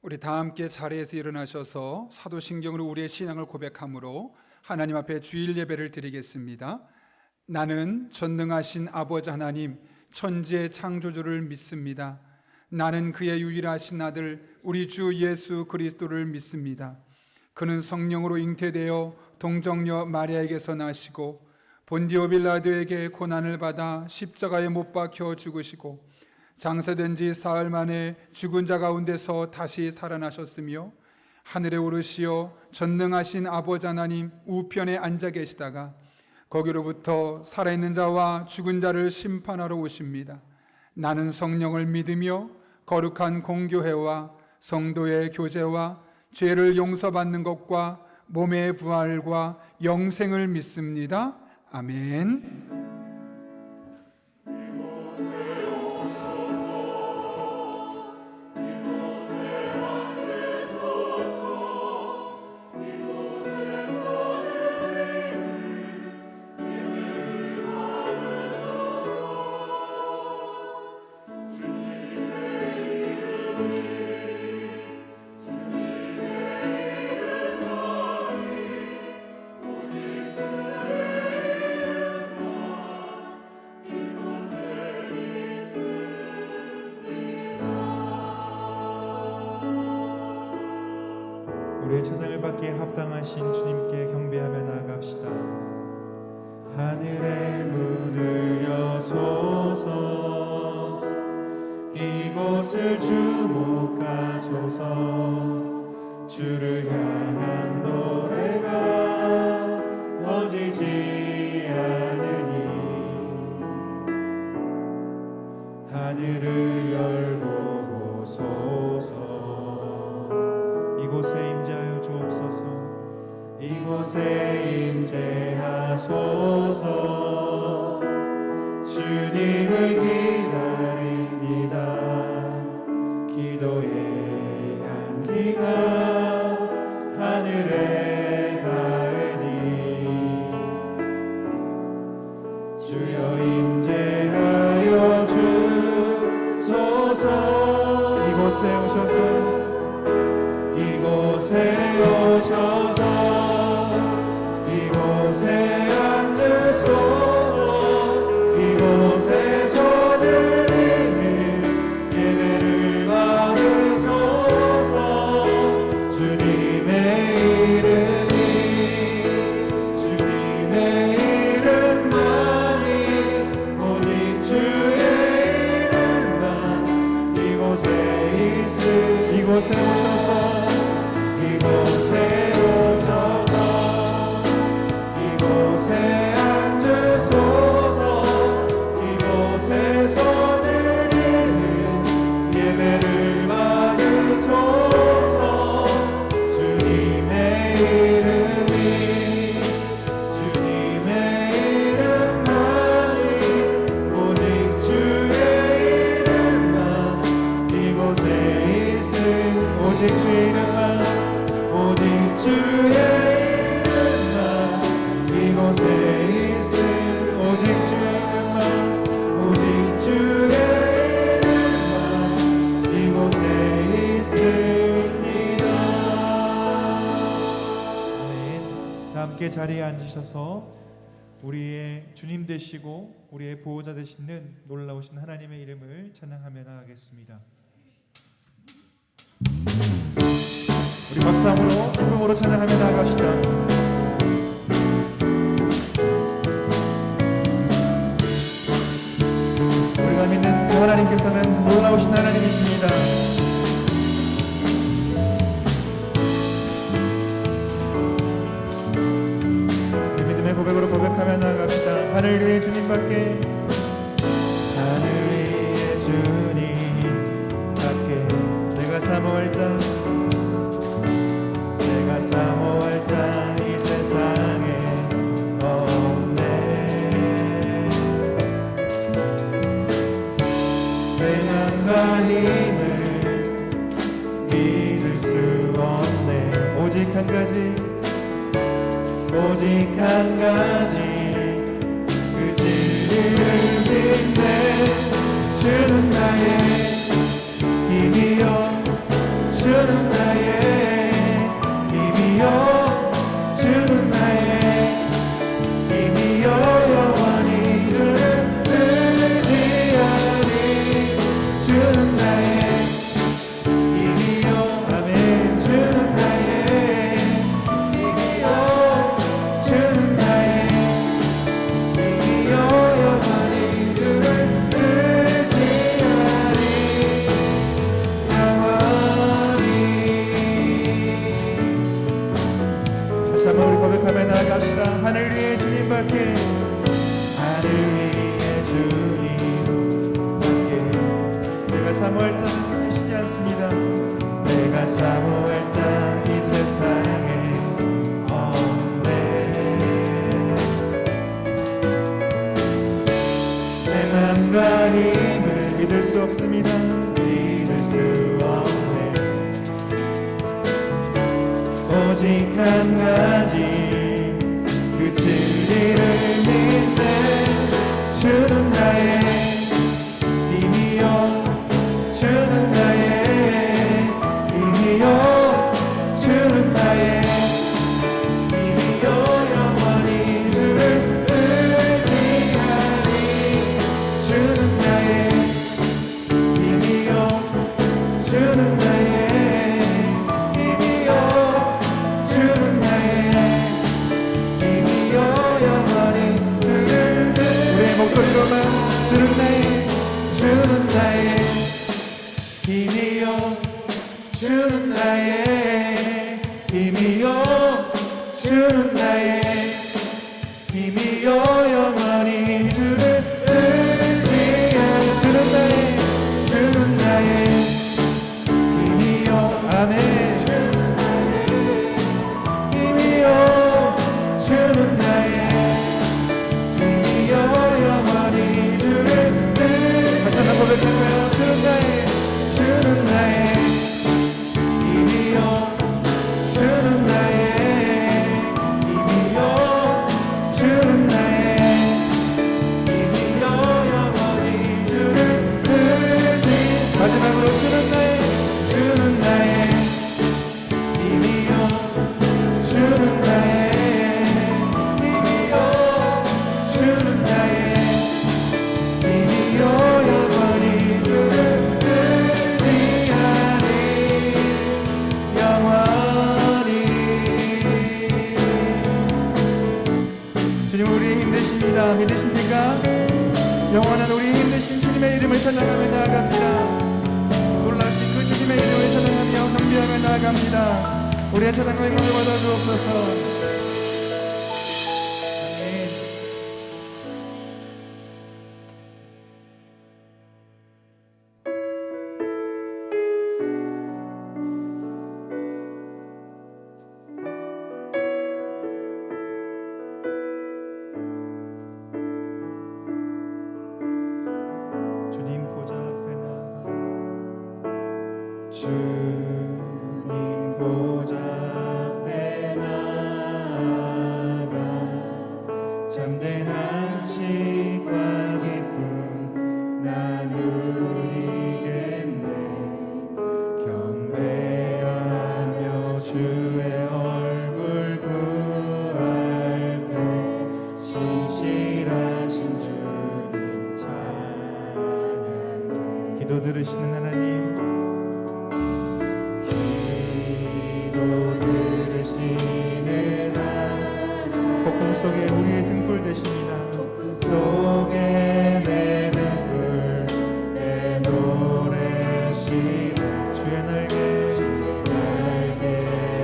우리 다 함께 자리에서 일어나셔서 사도신경으로 우리의 신앙을 고백함으로 하나님 앞에 주일 예배를 드리겠습니다. 나는 전능하신 아버지 하나님 천지의 창조주를 믿습니다. 나는 그의 유일하신 아들 우리 주 예수 그리스도를 믿습니다. 그는 성령으로 잉태되어 동정녀 마리아에게서 나시고 본디오 빌라도에게 고난을 받아 십자가에 못 박혀 죽으시고 장사된 지 사흘 만에 죽은 자 가운데서 다시 살아나셨으며 하늘에 오르시어 전능하신 아버지 하나님 우편에 앉아 계시다가 거기로부터 살아있는 자와 죽은 자를 심판하러 오십니다. 나는 성령을 믿으며 거룩한 공교회와 성도의 교제와 죄를 용서받는 것과 몸의 부활과 영생을 믿습니다. 아멘. 우리의 찬양을 받기에 합당하신 주님께 경배하며 나아갑시다. 하늘의 문을 여소서 이곳을 주목하소서 주를 향한 노래가 꺼지지 않으니 하늘을 열고 오소서 이곳에 임재하여 주옵소서 이곳에 임재하소서 주님을 기다립니다. 기도의 향기가 하늘에 닿으니 주여 임재하여 주소서 이곳에 오셔서 이곳에 오셔서 이곳에 앉으소서 이곳에서 드리는 예배를 받으소서 주님의 이름만이 오직 주의 이름만 이곳에 오셔서 이곳에 오셔서 이곳에 앉으소서 이곳에서 드리는 예배를 받으소서 주님의 이름만이 오직 주의 이름만 이곳에 있음 오직 주의 이름만 오직 주의 이름만 이곳에 있음 오직 주의 이름만 오직 주의 이름만 이곳에 있습니다. 아멘. 다 함께 자리에 앉으셔서 우리의 주님 되시고 우리의 보호자 되시는 놀라우신 하나님의 이름을 찬양하며 나가겠습니다. 우리 박수함으로 기쁨으로 찬양하며 나아갑시다. 우리가 믿는 그 하나님께서는 놀라우신 하나님이십니다. 우리 믿음의 고백으로 고백하며 나아갑시다. 하늘 위에 주님밖에 하늘 위에 주님밖에 내가 사모할 자 사모할 자 이 세상에 없네. 대만과 힘을 믿을 수 없네. 오직 한 가지 그 진리를 믿네. 주는 나의 힘이여 주 주는 나의 힘이요 주는 나의 힘이요 영원히 주를 의지하리 주는 나의 힘이요 아멘 주는 나의 힘이요 주는 나의 힘이요 영원히 주를 의지하리 다시 한번 우리 고백하며 나아갑시다. 하늘 위에 주님밖에 하늘 위에 주님밖에 내가 사모할자 계시지 않습니다. 내가 사모할자 이 세상에 없네. 내 맘과 힘을 믿을 수 없습니다. 믿을 수 없네. 오직 한 가지 그 진리를 믿네. 주는 나의 힘이요 주는 나의 힘이요 주는 나의 힘이요 영원히 주를 의지하리 주는 나의 힘이요 주는 나의 힘이요 주는 나의 힘이요 영원히 주를 우리의 목소리로만 주는 나의 힘이요 주는 나의 힘이요 주는 나의 힘이요 영원히 주를 의지하리 주는 나의 힘이요 아멘 힘이요 주는 나의 힘이요 영원히 주를 다시 한번 고백할까요? 주는 나의 힘이요 주는 나의 힘이요 주는 나의 힘이요 영원히 주를 의지 마지막으로 주는 나의 힘이요 주는 나의 힘이요 주는 나의 힘이요 영원히 주를 의지하리 영원히 주님 우리의 힘 되십니다. 믿으십니까? 영원한 우리의 힘 되신 주님의 이름을 찬양하며 나아갑니다. 놀라신 그 주님의 이름을 찬양하며 경배하며 나아갑니다. 우리의 찬양과 영광을 받아 주옵소서. 아멘. 주님 보좌 앞에 나아가 주님 보좌 앞에 나아가 참된 안식과 기쁨 나누리겠네. 경배하며 주의 얼굴 구할 때 신실하신 주님 찬양해. 기도 들으시는 하나님 기도 들으시는 하나님 폭풍 속에 우리의 등불 되십니다. 속에 내 등불 내 노래시다. 주의 날개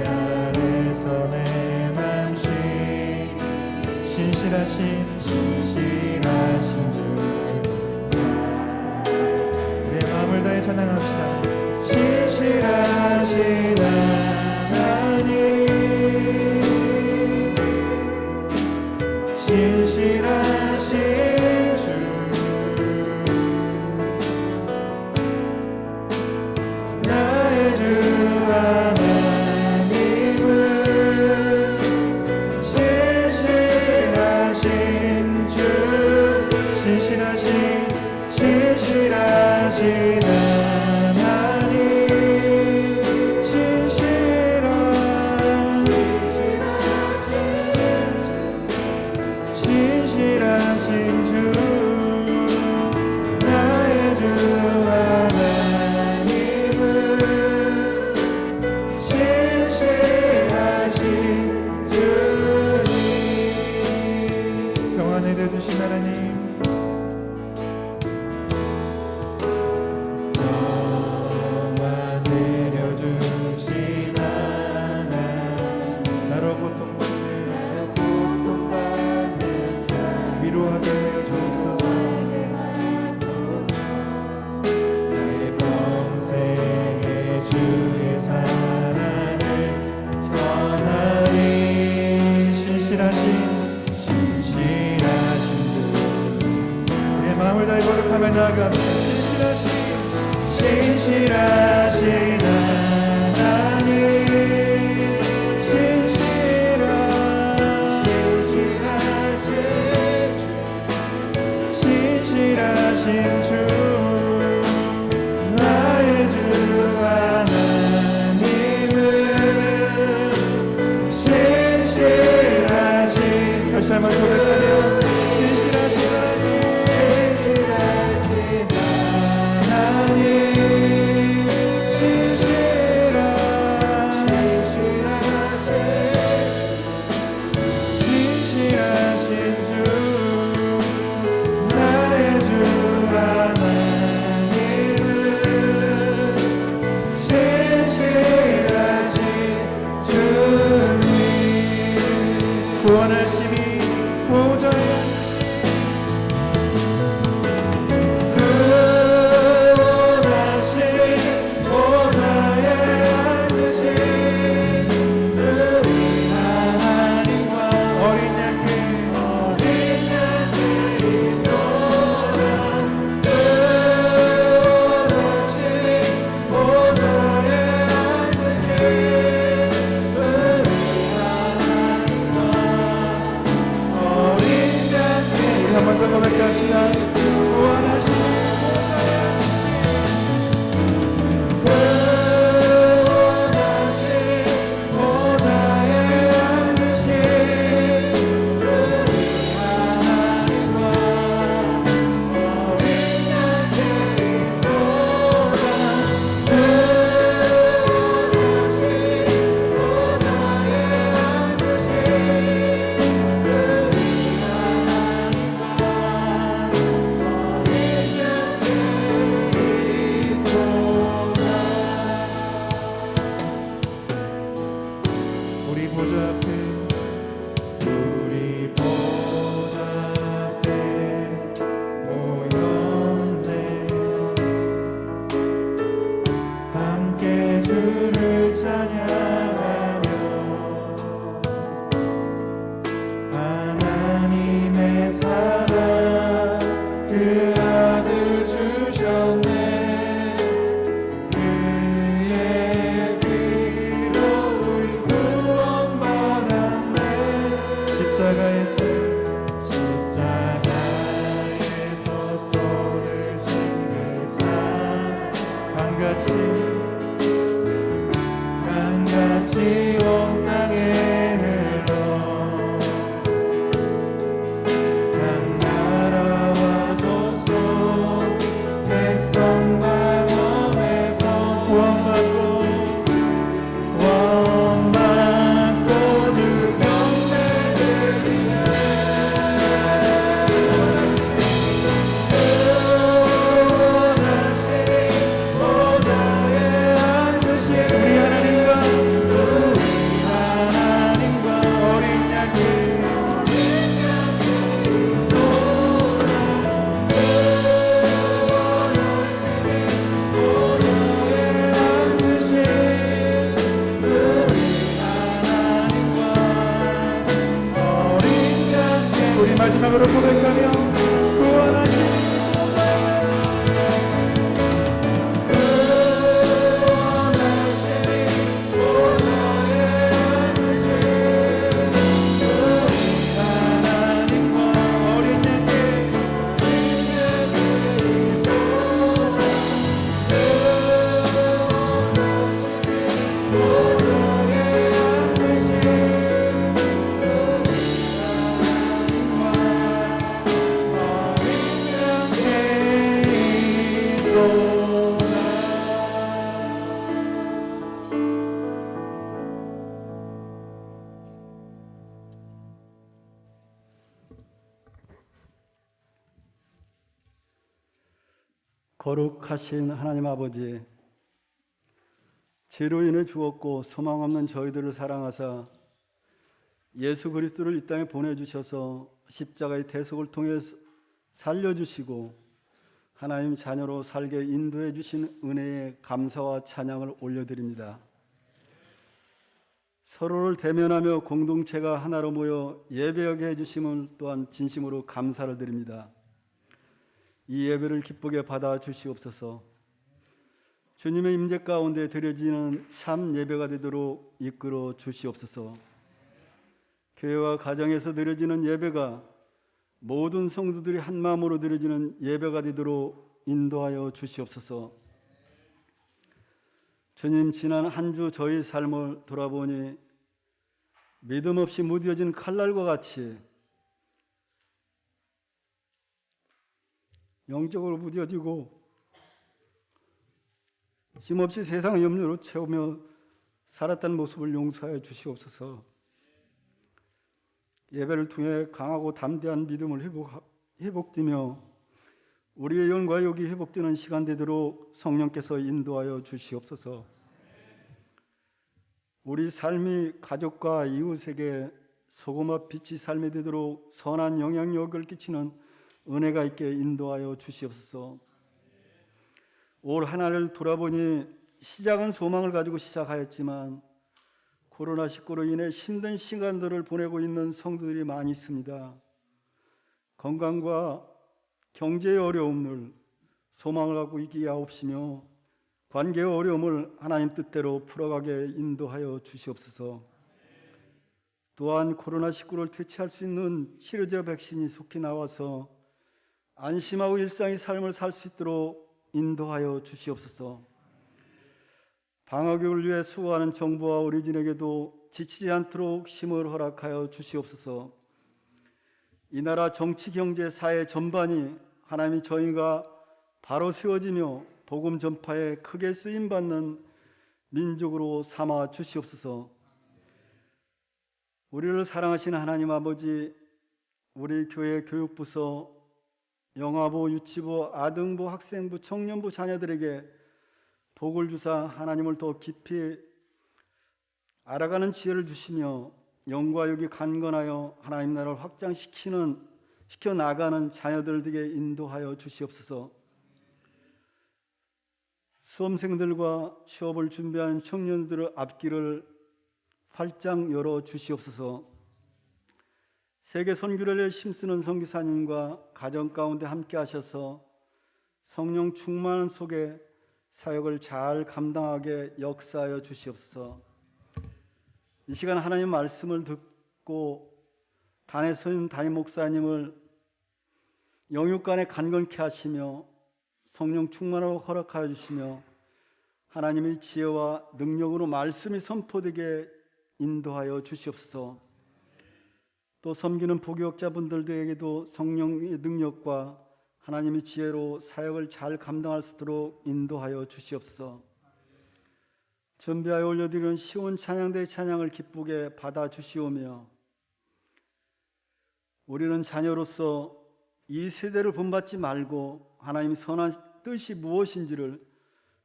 아래서 내 맘시 신실하신 주 우리의 마음을 다해 찬양합시다. 신실하신 하나님 신실하신 주 나의 주 하나님은 신실하신 주 찬양하며 나아갑니다. 신실하신 하나님, 신실하신 주, 나의 주 하나님은 신실하신, 다시 한번 고백하며 신실하신 하나님, 신실하신 주, 나의 주 하나님은 신실하신 주님, 구원하심이 보좌에 마지막으로 고백하며 구원하신 거룩하신 하나님 아버지, 죄로 인해 죽었고 소망 없는 저희들을 사랑하사 예수 그리스도를 이 땅에 보내주셔서 십자가의 대속을 통해 살려주시고 하나님 자녀로 살게 인도해 주신 은혜에 감사와 찬양을 올려드립니다. 서로를 대면하며 공동체가 하나로 모여 예배하게 해주심을 또한 진심으로 감사를 드립니다. 이 예배를 기쁘게 받아 주시옵소서. 주님의 임재 가운데 드려지는 참 예배가 되도록 이끌어 주시옵소서. 교회와 가정에서 드려지는 예배가 모든 성도들이 한 마음으로 드려지는 예배가 되도록 인도하여 주시옵소서. 주님, 지난 한 주 저희 삶을 돌아보니 믿음 없이 무뎌진 칼날과 같이 영적으로 무뎌지고 쉼없이 세상 염려로 채우며 살았던 모습을 용서하여 주시옵소서. 예배를 통해 강하고 담대한 믿음을 회복되며 우리의 영과 욕이 회복되는 시간 되도록 성령께서 인도하여 주시옵소서. 우리 삶이 가족과 이웃에게 소금과 빛이 삶이 되도록 선한 영향력을 끼치는 은혜가 있게 인도하여 주시옵소서. 올 한 해를 돌아보니 시작은 소망을 가지고 시작하였지만 코로나19로 인해 힘든 시간들을 보내고 있는 성도들이 많이 있습니다. 건강과 경제의 어려움을 소망을 갖고 이기게 하옵시며 관계의 어려움을 하나님 뜻대로 풀어가게 인도하여 주시옵소서. 또한 코로나19를 퇴치할 수 있는 치료제 백신이 속히 나와서 안심하고 일상의 삶을 살 수 있도록 인도하여 주시옵소서. 방역을 위해 수고하는 정부와 어르신에게도 지치지 않도록 힘을 허락하여 주시옵소서. 이 나라 정치, 경제, 사회 전반이 하나님이 저희가 바로 세워지며 복음 전파에 크게 쓰임받는 민족으로 삼아 주시옵소서. 우리를 사랑하시는 하나님 아버지, 우리 교회 교육부서, 영아부, 유치부, 아등부, 학생부, 청년부 자녀들에게 복을 주사 하나님을 더 깊이 알아가는 지혜를 주시며 영과 육이 강건하여 하나님 나라를 시켜 나가는 자녀들 되게 인도하여 주시옵소서. 수험생들과 취업을 준비하는 청년들의 앞길을 활짝 열어 주시옵소서. 세계 선교를 힘쓰는 선교사님과 가정 가운데 함께 하셔서 성령 충만 속에 사역을 잘 감당하게 역사하여 주시옵소서. 이 시간 하나님 말씀을 듣고 단에 선 담임 목사님을 영육간에 간건케 하시며 성령 충만하고 허락하여 주시며 하나님의 지혜와 능력으로 말씀이 선포되게 인도하여 주시옵소서. 또 섬기는 부교역자분들에게도 성령의 능력과 하나님의 지혜로 사역을 잘 감당할 수 있도록 인도하여 주시옵소서. 준비하여 올려드리는 시온 찬양대 찬양을 기쁘게 받아 주시오며 우리는 자녀로서 이 세대를 본받지 말고 하나님의 선한 뜻이 무엇인지를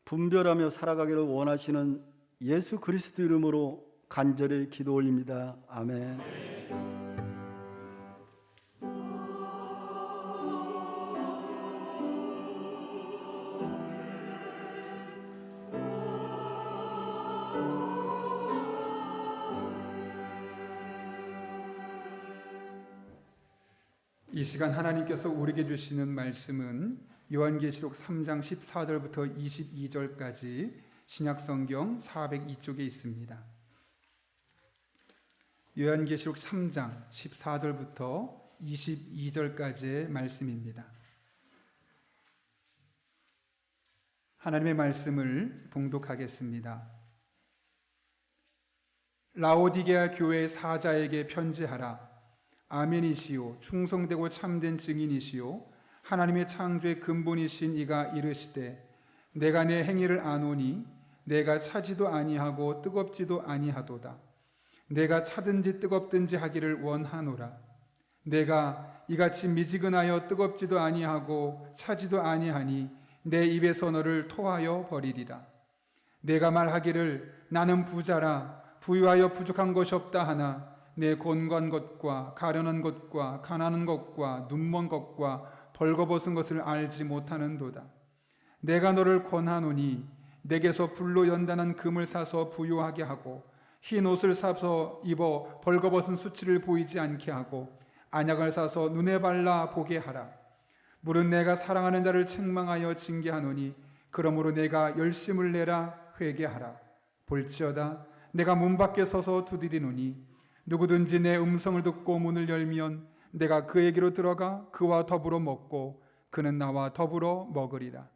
분별하며 살아가기를 원하시는 예수 그리스도 이름으로 간절히 기도 올립니다. 아멘. 이 시간 하나님께서 우리에게 주시는 말씀은 요한계시록 3장 14절부터 22절까지 신약성경 402쪽에 있습니다. 요한계시록 3장 14절부터 22절까지의 말씀입니다. 하나님의 말씀을 봉독하겠습니다. 라오디게아 교회 사자에게 편지하라. 아멘이시요 충성되고 참된 증인이시요 하나님의 창조의 근본이신 이가 이르시되 내가 내 행위를 아노니 내가 차지도 아니하고 뜨겁지도 아니하도다. 내가 차든지 뜨겁든지 하기를 원하노라. 내가 이같이 미지근하여 뜨겁지도 아니하고 차지도 아니하니 내 입에서 너를 토하여 버리리라. 내가 말하기를 나는 부자라 부유하여 부족한 것이 없다 하나 내 곤고한 것과 가련한 것과 가난한 것과 눈먼 것과 벌거벗은 것을 알지 못하는도다. 내가 너를 권하노니 내게서 불로 연단한 금을 사서 부유하게 하고 흰 옷을 사서 입어 벌거벗은 수치를 보이지 않게 하고 안약을 사서 눈에 발라 보게 하라. 물은 내가 사랑하는 자를 책망하여 징계하노니 그러므로 내가 열심을 내라 회개하라. 볼지어다 내가 문 밖에 서서 두드리노니 누구든지 내 음성을 듣고 문을 열면 내가 그에게로 들어가 그와 더불어 먹고 그는 나와 더불어 먹으리라.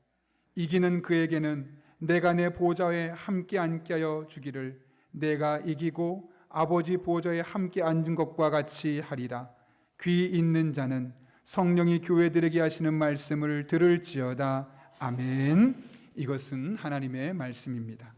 이기는 그에게는 내가 내 보좌에 함께 앉게 하여 주기를 내가 이기고 아버지 보좌에 함께 앉은 것과 같이 하리라. 귀 있는 자는 성령이 교회들에게 하시는 말씀을 들을지어다. 아멘. 이것은 하나님의 말씀입니다.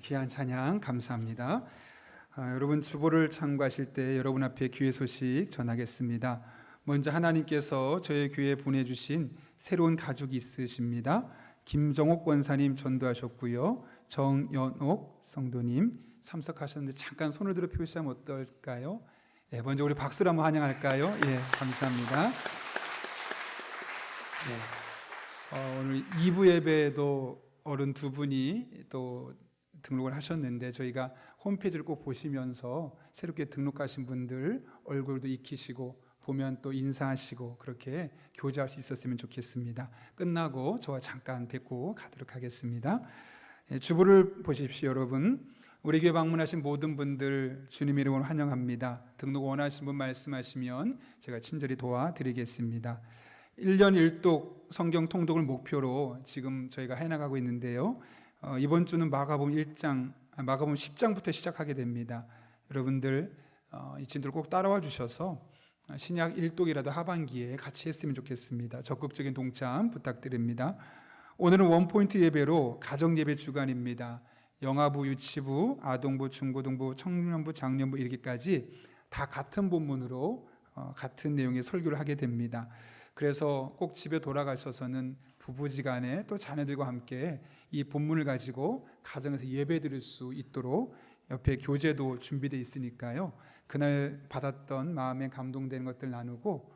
귀한 찬양 감사합니다. 여러분 주보를 참고하실 때 여러분 앞에 귀의 소식 전하겠습니다. 먼저 하나님께서 저희 교회에 보내주신 새로운 가족이 있으십니다. 김정옥 권사님 전도하셨고요. 정연옥 성도님 참석하셨는데 잠깐 손을 들어 표시하면 어떨까요? 네, 먼저 우리 박수로 한번 환영할까요? 예, 감사합니다. 네, 오늘 2부 예배에도 어른 두 분이 또 등록을 하셨는데 저희가 홈페이지를 꼭 보시면서 새롭게 등록하신 분들 얼굴도 익히시고 보면 또 인사하시고 그렇게 교제할 수 있었으면 좋겠습니다. 끝나고 저와 잠깐 뵙고 가도록 하겠습니다. 주보를 보십시오, 여러분. 우리 교회 방문하신 모든 분들 주님 이름으로 환영합니다. 등록 원하시는 분 말씀하시면 제가 친절히 도와드리겠습니다. 1년 1독 성경 통독을 목표로 지금 저희가 해나가고 있는데요. 이번 주는 마가복음 10장부터 시작하게 됩니다. 여러분들 이 친구들 꼭 따라와 주셔서 신약 1독이라도 하반기에 같이 했으면 좋겠습니다. 적극적인 동참 부탁드립니다. 오늘은 원포인트 예배로 가정예배 주간입니다. 영아부, 유치부, 아동부, 중고등부, 청년부, 장년부 이렇게까지 다 같은 본문으로 같은 내용의 설교를 하게 됩니다. 그래서 꼭 집에 돌아가셔서는 부부지간에 또 자녀들과 함께 이 본문을 가지고 가정에서 예배 드릴 수 있도록 옆에 교재도 준비되어 있으니까요. 그날 받았던 마음에 감동되는 것들 나누고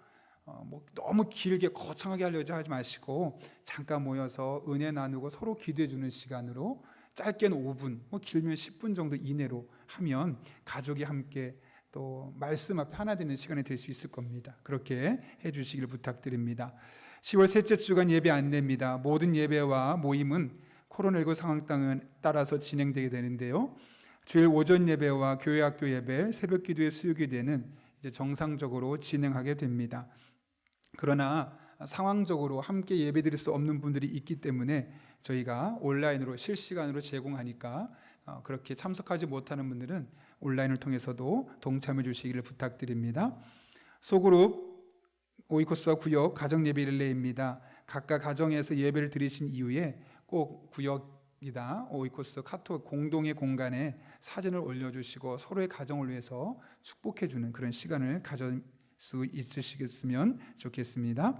너무 길게 거창하게 하려고 하지 마시고 잠깐 모여서 은혜 나누고 서로 기도해 주는 시간으로 짧게는 5분, 길면 10분 정도 이내로 하면 가족이 함께 또 말씀 앞에 하나 되는 시간이 될 수 있을 겁니다. 그렇게 해주시길 부탁드립니다. 10월 셋째 주간 예배 안내입니다. 모든 예배와 모임은 코로나19 상황 따라서 진행되게 되는데요. 주일 오전 예배와 교회 학교 예배, 새벽 기도의 수요기도는 이제 정상적으로 진행하게 됩니다. 그러나 상황적으로 함께 예배드릴 수 없는 분들이 있기 때문에 저희가 온라인으로 실시간으로 제공하니까 그렇게 참석하지 못하는 분들은 온라인을 통해서도 동참해 주시기를 부탁드립니다. 소그룹 오이코스와 구역 가정 예배 릴레이입니다. 각각 가정에서 예배를 드리신 이후에 꼭 구역이다 오이코스 카톡 공동의 공간에 사진을 올려주시고 서로의 가정을 위해서 축복해 주는 그런 시간을 가질 수 있으시겠으면 좋겠습니다.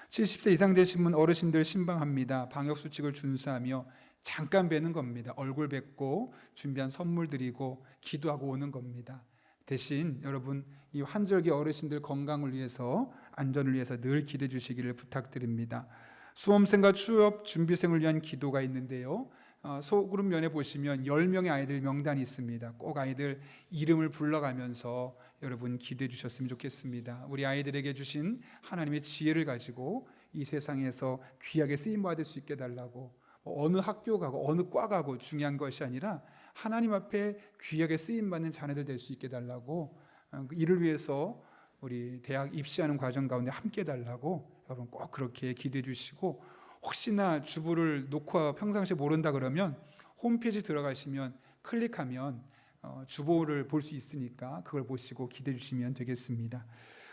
70세 이상 되신 분 어르신들 신방합니다. 방역수칙을 준수하며 잠깐 뵈는 겁니다. 얼굴 뵙고 준비한 선물 드리고 기도하고 오는 겁니다. 대신 여러분 이 환절기 어르신들 건강을 위해서 안전을 위해서 늘 기도해 주시기를 부탁드립니다. 수험생과 취업 준비생을 위한 기도가 있는데요. 소그룹 면에 보시면 10명의 아이들 명단이 있습니다. 꼭 아이들 이름을 불러가면서 여러분 기도해 주셨으면 좋겠습니다. 우리 아이들에게 주신 하나님의 지혜를 가지고 이 세상에서 귀하게 쓰임받을 수 있게 달라고 어느 학교 가고 어느 과 가고 중요한 것이 아니라 하나님 앞에 귀하게 쓰임받는 자녀들 될 수 있게 달라고 이를 위해서 우리 대학 입시하는 과정 가운데 함께 달라고 여러분 꼭 그렇게 기도해 주시고 혹시나 주부를 놓고 평상시에 모른다 그러면 홈페이지 들어가시면 클릭하면 주보를 볼 수 있으니까 그걸 보시고 기대해 주시면 되겠습니다.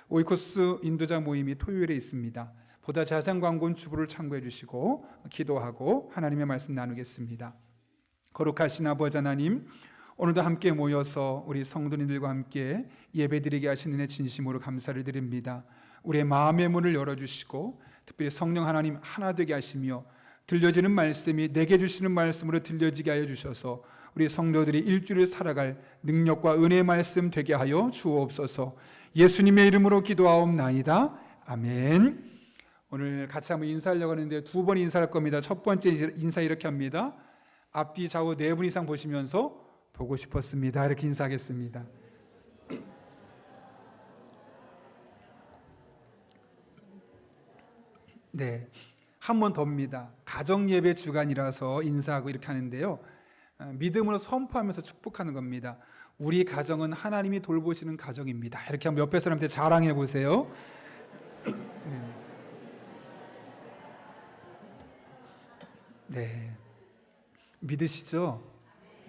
오이코스 인도자 모임이 토요일에 있습니다. 보다 자세한 광고는 주보를 참고해 주시고 기도하고 하나님의 말씀 나누겠습니다. 거룩하신 아버지 하나님, 오늘도 함께 모여서 우리 성도님들과 함께 예배드리게 하신 은혜 진심으로 감사를 드립니다. 우리의 마음의 문을 열어주시고 특별히 성령 하나님 하나 되게 하시며 들려지는 말씀이 내게 주시는 말씀으로 들려지게 하여 주셔서 우리 성도들이 일주일을 살아갈 능력과 은혜의 말씀 되게 하여 주옵소서. 예수님의 이름으로 기도하옵나이다. 아멘. 오늘 같이 한번 인사하려고 하는데 2번 인사할 겁니다. 첫 번째 인사 이렇게 합니다. 앞뒤 좌우 4분 이상 보시면서 보고 싶었습니다. 이렇게 인사하겠습니다. 네, 한 번 더입니다. 가정예배 주간이라서 인사하고 이렇게 하는데요. 믿음으로 선포하면서 축복하는 겁니다. 우리 가정은 하나님이 돌보시는 가정입니다. 이렇게 한번 옆에 사람한테 자랑해 보세요. 네, 믿으시죠?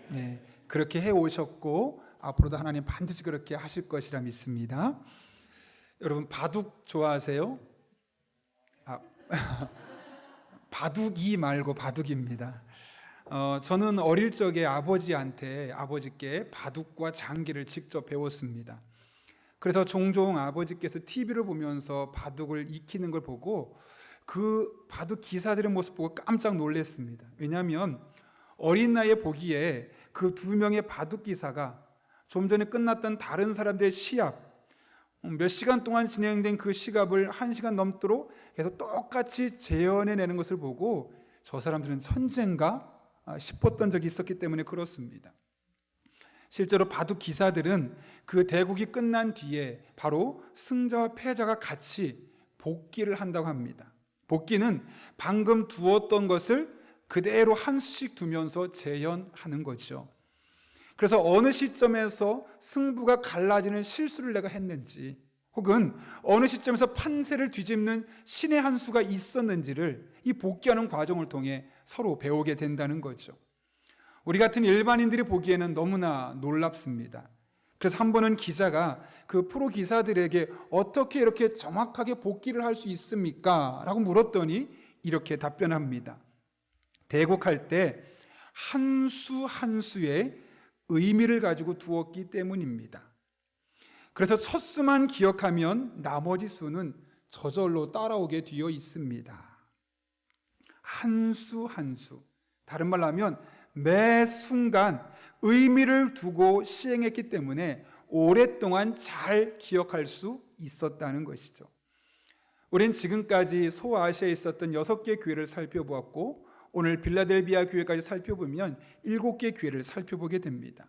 네, 그렇게 해 오셨고 앞으로도 하나님 반드시 그렇게 하실 것이라 믿습니다. 여러분 바둑 좋아하세요? 바둑이 말고 바둑입니다. 저는 어릴 적에 아버지께 바둑과 장기를 직접 배웠습니다. 그래서 종종 아버지께서 TV를 보면서 바둑을 익히는 걸 보고 그 바둑 기사들의 모습 보고 깜짝 놀랐습니다. 왜냐하면 어린 나이에 보기에 그 두 명의 바둑 기사가 좀 전에 끝났던 다른 사람들의 시합, 몇 시간 동안 진행된 그 시합을 1시간 넘도록 계속 똑같이 재현해내는 것을 보고 저 사람들은 천재인가 싶었던 적이 있었기 때문에 그렇습니다. 실제로 바둑 기사들은 그 대국이 끝난 뒤에 바로 승자와 패자가 같이 복기를 한다고 합니다. 복기는 방금 두었던 것을 그대로 한 수씩 두면서 재현하는 거죠. 그래서 어느 시점에서 승부가 갈라지는 실수를 내가 했는지, 혹은 어느 시점에서 판세를 뒤집는 신의 한 수가 있었는지를 이 복귀하는 과정을 통해 서로 배우게 된다는 거죠. 우리 같은 일반인들이 보기에는 너무나 놀랍습니다. 그래서 한 번은 기자가 그 프로 기사들에게 어떻게 이렇게 정확하게 복귀를 할 수 있습니까? 라고 물었더니 이렇게 답변합니다. 대국할 때 한 수 한 수에 의미를 가지고 두었기 때문입니다. 그래서 첫 수만 기억하면 나머지 수는 저절로 따라오게 되어 있습니다. 한 수 한 수, 다른 말로 하면 매 순간 의미를 두고 시행했기 때문에 오랫동안 잘 기억할 수 있었다는 것이죠. 우린 지금까지 소아시아에 있었던 6개 교회를 살펴보았고 오늘 빌라델비아 교회까지 살펴보면 7개 교회를 살펴보게 됩니다.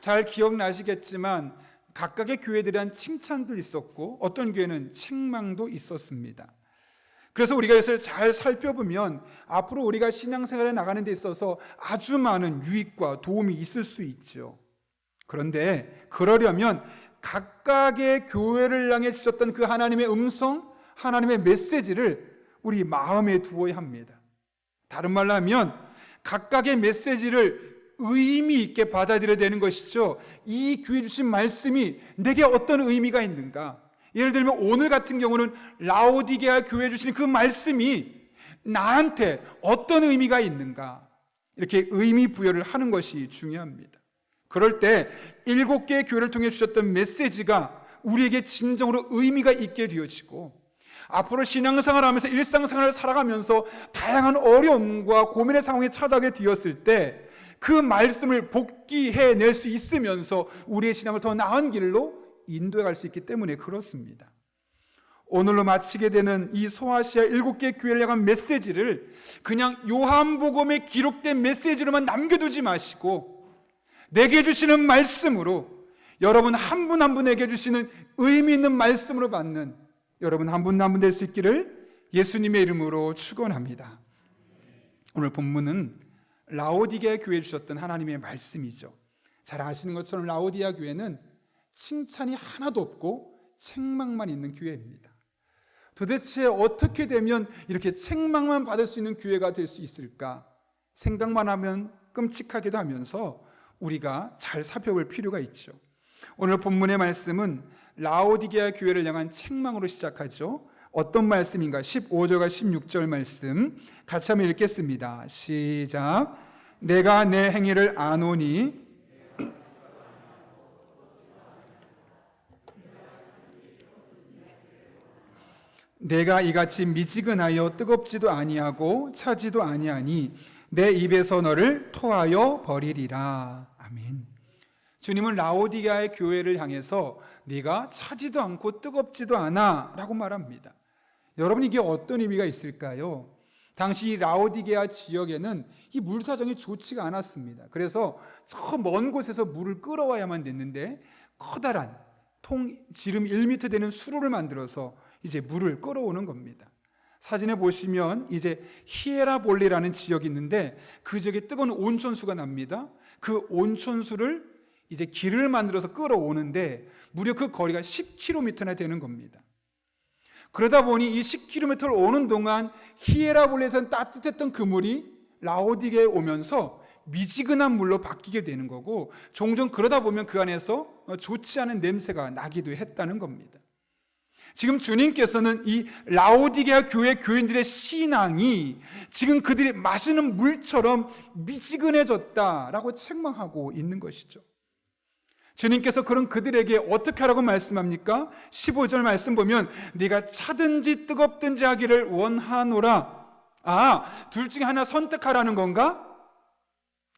잘 기억나시겠지만 각각의 교회들에 대한 칭찬도 있었고 어떤 교회는 책망도 있었습니다. 그래서 우리가 이것을 잘 살펴보면 앞으로 우리가 신앙생활에 나가는 데 있어서 아주 많은 유익과 도움이 있을 수 있죠. 그런데 그러려면 각각의 교회를 향해 주셨던 그 하나님의 음성, 하나님의 메시지를 우리 마음에 두어야 합니다. 다른 말로 하면 각각의 메시지를 의미 있게 받아들여야 되는 것이죠. 이 교회 주신 말씀이 내게 어떤 의미가 있는가? 예를 들면 오늘 같은 경우는 라오디게아 교회 주신 그 말씀이 나한테 어떤 의미가 있는가? 이렇게 의미 부여를 하는 것이 중요합니다. 그럴 때 7개의 교회를 통해 주셨던 메시지가 우리에게 진정으로 의미가 있게 되어지고 앞으로 신앙생활을 하면서 일상생활을 살아가면서 다양한 어려움과 고민의 상황에 처하게 되었을 때 그 말씀을 복기해낼 수 있으면서 우리의 신앙을 더 나은 길로 인도해 갈 수 있기 때문에 그렇습니다. 오늘로 마치게 되는 이 소아시아 7개 교회를 향한 메시지를 그냥 요한복음에 기록된 메시지로만 남겨두지 마시고 내게 주시는 말씀으로 여러분 한 분 한 분에게 주시는 의미 있는 말씀으로 받는 여러분 한 분 한 분 될 수 있기를 예수님의 이름으로 축원합니다. 오늘 본문은 라오디게아 교회에 주셨던 하나님의 말씀이죠. 잘 아시는 것처럼 라오디게아 교회는 칭찬이 하나도 없고 책망만 있는 교회입니다. 도대체 어떻게 되면 이렇게 책망만 받을 수 있는 교회가 될 수 있을까? 생각만 하면 끔찍하기도 하면서 우리가 잘 살펴볼 필요가 있죠. 오늘 본문의 말씀은 라오디게아 교회를 향한 책망으로 시작하죠. 어떤 말씀인가? 15절과 16절 말씀 같이 한번 읽겠습니다. 시작. 내가 내 행위를 아노니 내가 이같이 미지근하여 뜨겁지도 아니하고 차지도 아니하니 내 입에서 너를 토하여 버리리라. 아멘. 주님은 라오디게아의 교회를 향해서 네가 차지도 않고 뜨겁지도 않아 라고 말합니다. 여러분 이게 어떤 의미가 있을까요? 당시 라오디게아 지역에는 이 물 사정이 좋지가 않았습니다. 그래서 저 먼 곳에서 물을 끌어와야만 됐는데 커다란 지름 1m 되는 수로를 만들어서 이제 물을 끌어오는 겁니다. 사진에 보시면 이제 히에라볼리라는 지역이 있는데 그 지역에 뜨거운 온천수가 납니다. 그 온천수를 이제 길을 만들어서 끌어오는데 무려 그 거리가 10km나 되는 겁니다. 그러다 보니 이 10km를 오는 동안 히에라볼리에서는 따뜻했던 그 물이 라오디게에 오면서 미지근한 물로 바뀌게 되는 거고 종종 그러다 보면 그 안에서 좋지 않은 냄새가 나기도 했다는 겁니다. 지금 주님께서는 이 라오디게아 교회 교인들의 신앙이 지금 그들이 마시는 물처럼 미지근해졌다라고 책망하고 있는 것이죠. 주님께서 그런 그들에게 어떻게 하라고 말씀합니까? 15절 말씀 보면 네가 차든지 뜨겁든지 하기를 원하노라. 둘 중에 하나 선택하라는 건가?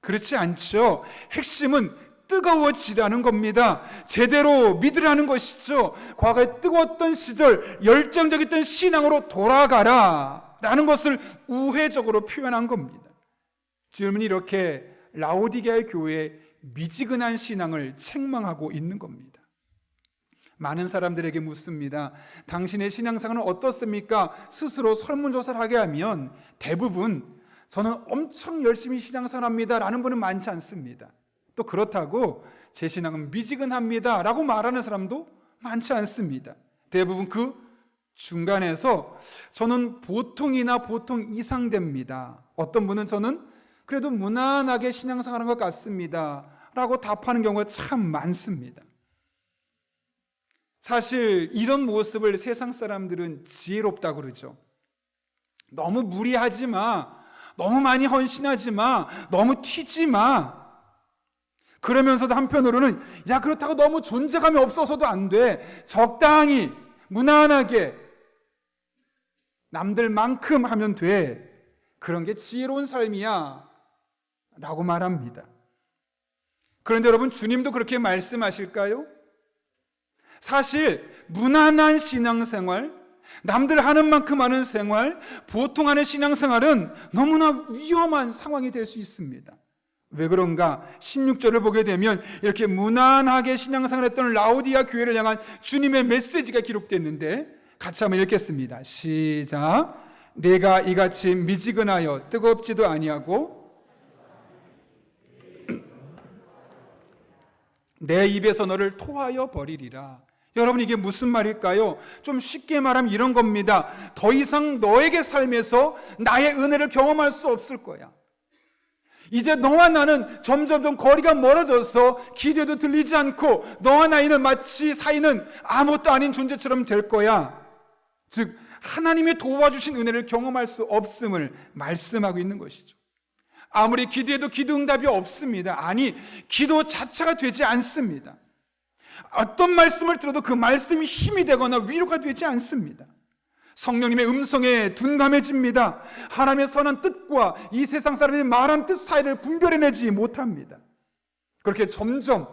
그렇지 않죠. 핵심은 뜨거워지라는 겁니다. 제대로 믿으라는 것이죠. 과거에 뜨거웠던 시절, 열정적이었던 신앙으로 돌아가라 라는 것을 우회적으로 표현한 겁니다. 주님은 이렇게 라오디게아의 교회에 미지근한 신앙을 책망하고 있는 겁니다. 많은 사람들에게 묻습니다. 당신의 신앙생활은 어떻습니까? 스스로 설문조사를 하게 하면 대부분 저는 엄청 열심히 신앙생활합니다 라는 분은 많지 않습니다. 또 그렇다고 제 신앙은 미지근합니다 라고 말하는 사람도 많지 않습니다. 대부분 그 중간에서 저는 보통이나 보통 이상 됩니다. 어떤 분은 저는 그래도 무난하게 신앙생활한 것 같습니다 라고 답하는 경우가 참 많습니다. 사실 이런 모습을 세상 사람들은 지혜롭다고 그러죠. 너무 무리하지 마, 너무 많이 헌신하지 마, 너무 튀지 마. 그러면서도 한편으로는 야, 그렇다고 너무 존재감이 없어서도 안 돼. 적당히 무난하게 남들만큼 하면 돼. 그런 게 지혜로운 삶이야 라고 말합니다. 그런데 여러분, 주님도 그렇게 말씀하실까요? 사실 무난한 신앙생활, 남들 하는 만큼 하는 생활, 보통 하는 신앙생활은 너무나 위험한 상황이 될 수 있습니다. 왜 그런가? 16절을 보게 되면 이렇게 무난하게 신앙생활했던 라오디아 교회를 향한 주님의 메시지가 기록됐는데 같이 한번 읽겠습니다. 시작. 내가 이같이 미지근하여 뜨겁지도 아니하고 내 입에서 너를 토하여 버리리라. 여러분, 이게 무슨 말일까요? 좀 쉽게 말하면 이런 겁니다. 더 이상 너에게 삶에서 나의 은혜를 경험할 수 없을 거야. 이제 너와 나는 점점 거리가 멀어져서 기도도 들리지 않고 너와 나이는 마치 사이는 아무것도 아닌 존재처럼 될 거야. 즉 하나님의 도와주신 은혜를 경험할 수 없음을 말씀하고 있는 것이죠. 아무리 기도해도 기도 응답이 없습니다. 아니, 기도 자체가 되지 않습니다. 어떤 말씀을 들어도 그 말씀이 힘이 되거나 위로가 되지 않습니다. 성령님의 음성에 둔감해집니다. 하나님의 선한 뜻과 이 세상 사람들이 말한 뜻 사이를 분별해내지 못합니다. 그렇게 점점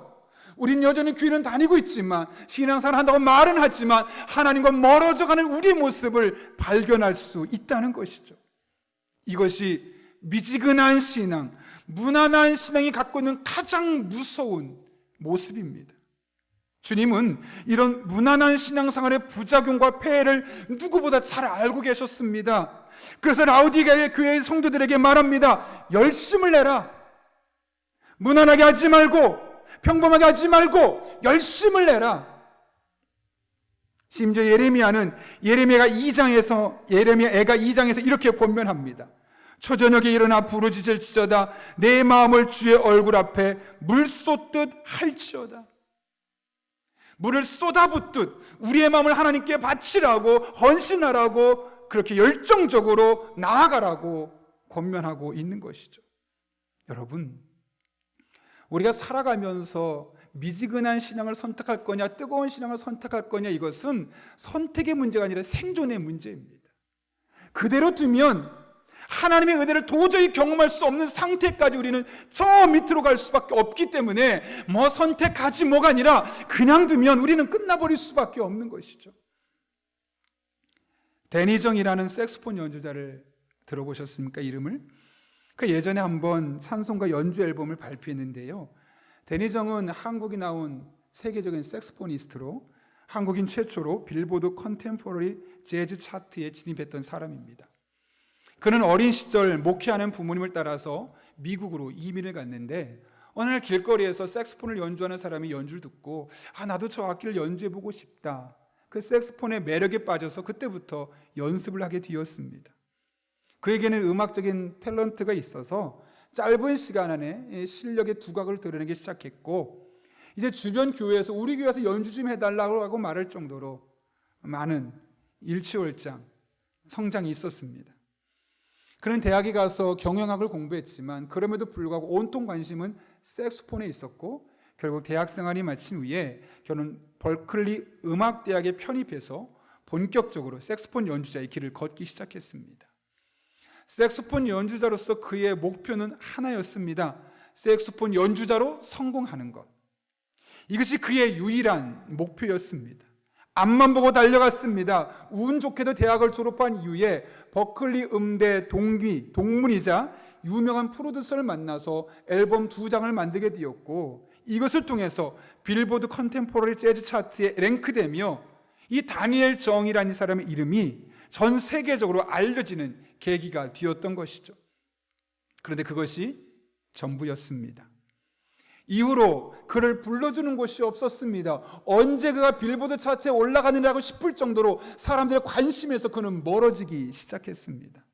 우린 여전히 교회는 다니고 있지만, 신앙생활 한다고 말은 하지만 하나님과 멀어져가는 우리의 모습을 발견할 수 있다는 것이죠. 이것이 미지근한 신앙, 무난한 신앙이 갖고 있는 가장 무서운 모습입니다. 주님은 이런 무난한 신앙생활의 부작용과 폐해를 누구보다 잘 알고 계셨습니다. 그래서 라오디게아 교회의 성도들에게 말합니다. 열심을 내라. 무난하게 하지 말고, 평범하게 하지 말고 열심을 내라. 심지어 예레미야가 2장에서 이렇게 권면합니다. 초저녁에 일어나 부르짖을지어다 내 마음을 주의 얼굴 앞에 물 쏟듯 할지어다. 물을 쏟아붓듯 우리의 마음을 하나님께 바치라고, 헌신하라고, 그렇게 열정적으로 나아가라고 권면하고 있는 것이죠. 여러분, 우리가 살아가면서 미지근한 신앙을 선택할 거냐, 뜨거운 신앙을 선택할 거냐, 이것은 선택의 문제가 아니라 생존의 문제입니다. 그대로 두면 하나님의 은혜를 도저히 경험할 수 없는 상태까지 우리는 저 밑으로 갈 수밖에 없기 때문에 뭐 선택하지 뭐가 아니라 그냥 두면 우리는 끝나버릴 수밖에 없는 것이죠. 데니정이라는 색소폰 연주자를 들어보셨습니까? 이름을? 그 예전에 한번 찬송가 연주 앨범을 발표했는데요. 데니정은 한국이 나온 세계적인 색소포니스트로 한국인 최초로 빌보드 컨템포러리 재즈 차트에 진입했던 사람입니다. 그는 어린 시절 목회하는 부모님을 따라서 미국으로 이민을 갔는데 어느 날 길거리에서 색소폰을 연주하는 사람이 연주를 듣고 나도 저 악기를 연주해보고 싶다. 그 색소폰의 매력에 빠져서 그때부터 연습을 하게 되었습니다. 그에게는 음악적인 탤런트가 있어서 짧은 시간 안에 실력의 두각을 드러내기 시작했고, 이제 주변 교회에서 우리 교회에서 연주 좀 해달라고 말할 정도로 많은 일취월장 성장이 있었습니다. 그는 대학에 가서 경영학을 공부했지만 그럼에도 불구하고 온통 관심은 색소폰에 있었고, 결국 대학 생활이 마친 후에 그는 벌클리 음악대학에 편입해서 본격적으로 색소폰 연주자의 길을 걷기 시작했습니다. 색소폰 연주자로서 그의 목표는 하나였습니다. 색소폰 연주자로 성공하는 것. 이것이 그의 유일한 목표였습니다. 앞만 보고 달려갔습니다. 운 좋게도 대학을 졸업한 이후에 버클리 음대 동문이자 유명한 프로듀서를 만나서 앨범 2장을 만들게 되었고, 이것을 통해서 빌보드 컨템포러리 재즈 차트에 랭크되며 이 다니엘 정이라는 이 사람의 이름이 전 세계적으로 알려지는 계기가 되었던 것이죠. 그런데 그것이 전부였습니다. 이후로 그를 불러주는 곳이 없었습니다. 언제 그가 빌보드 차트에 올라가느냐고 싶을 정도로 사람들의 관심에서 그는 멀어지기 시작했습니다.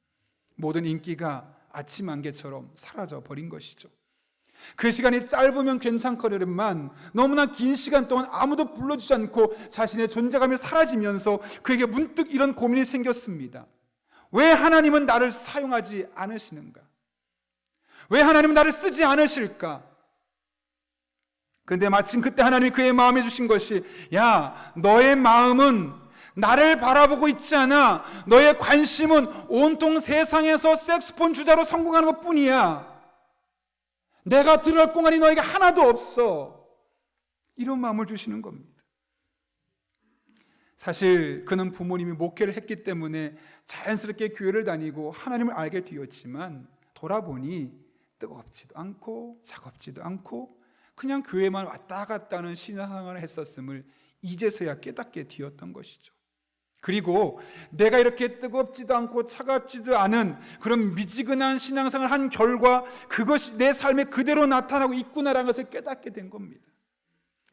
모든 인기가 아침 안개처럼 사라져 버린 것이죠. 그 시간이 짧으면 괜찮거니만 너무나 긴 시간 동안 아무도 불러주지 않고 자신의 존재감이 사라지면서 그에게 문득 이런 고민이 생겼습니다. 왜 하나님은 나를 사용하지 않으시는가? 왜 하나님은 나를 쓰지 않으실까? 그런데 마침 그때 하나님이 그의 마음에 주신 것이, 야, 너의 마음은 나를 바라보고 있지 않아. 너의 관심은 온통 세상에서 색소폰 주자로 성공하는 것뿐이야. 내가 들어갈 공간이 너에게 하나도 없어. 이런 마음을 주시는 겁니다. 사실 그는 부모님이 목회를 했기 때문에 자연스럽게 교회를 다니고 하나님을 알게 되었지만, 돌아보니 뜨겁지도 않고 차갑지도 않고 그냥 교회만 왔다 갔다 하는 신앙생활을 했었음을 이제서야 깨닫게 되었던 것이죠. 그리고 내가 이렇게 뜨겁지도 않고 차갑지도 않은 그런 미지근한 신앙생활을 한 결과 그것이 내 삶에 그대로 나타나고 있구나라는 것을 깨닫게 된 겁니다.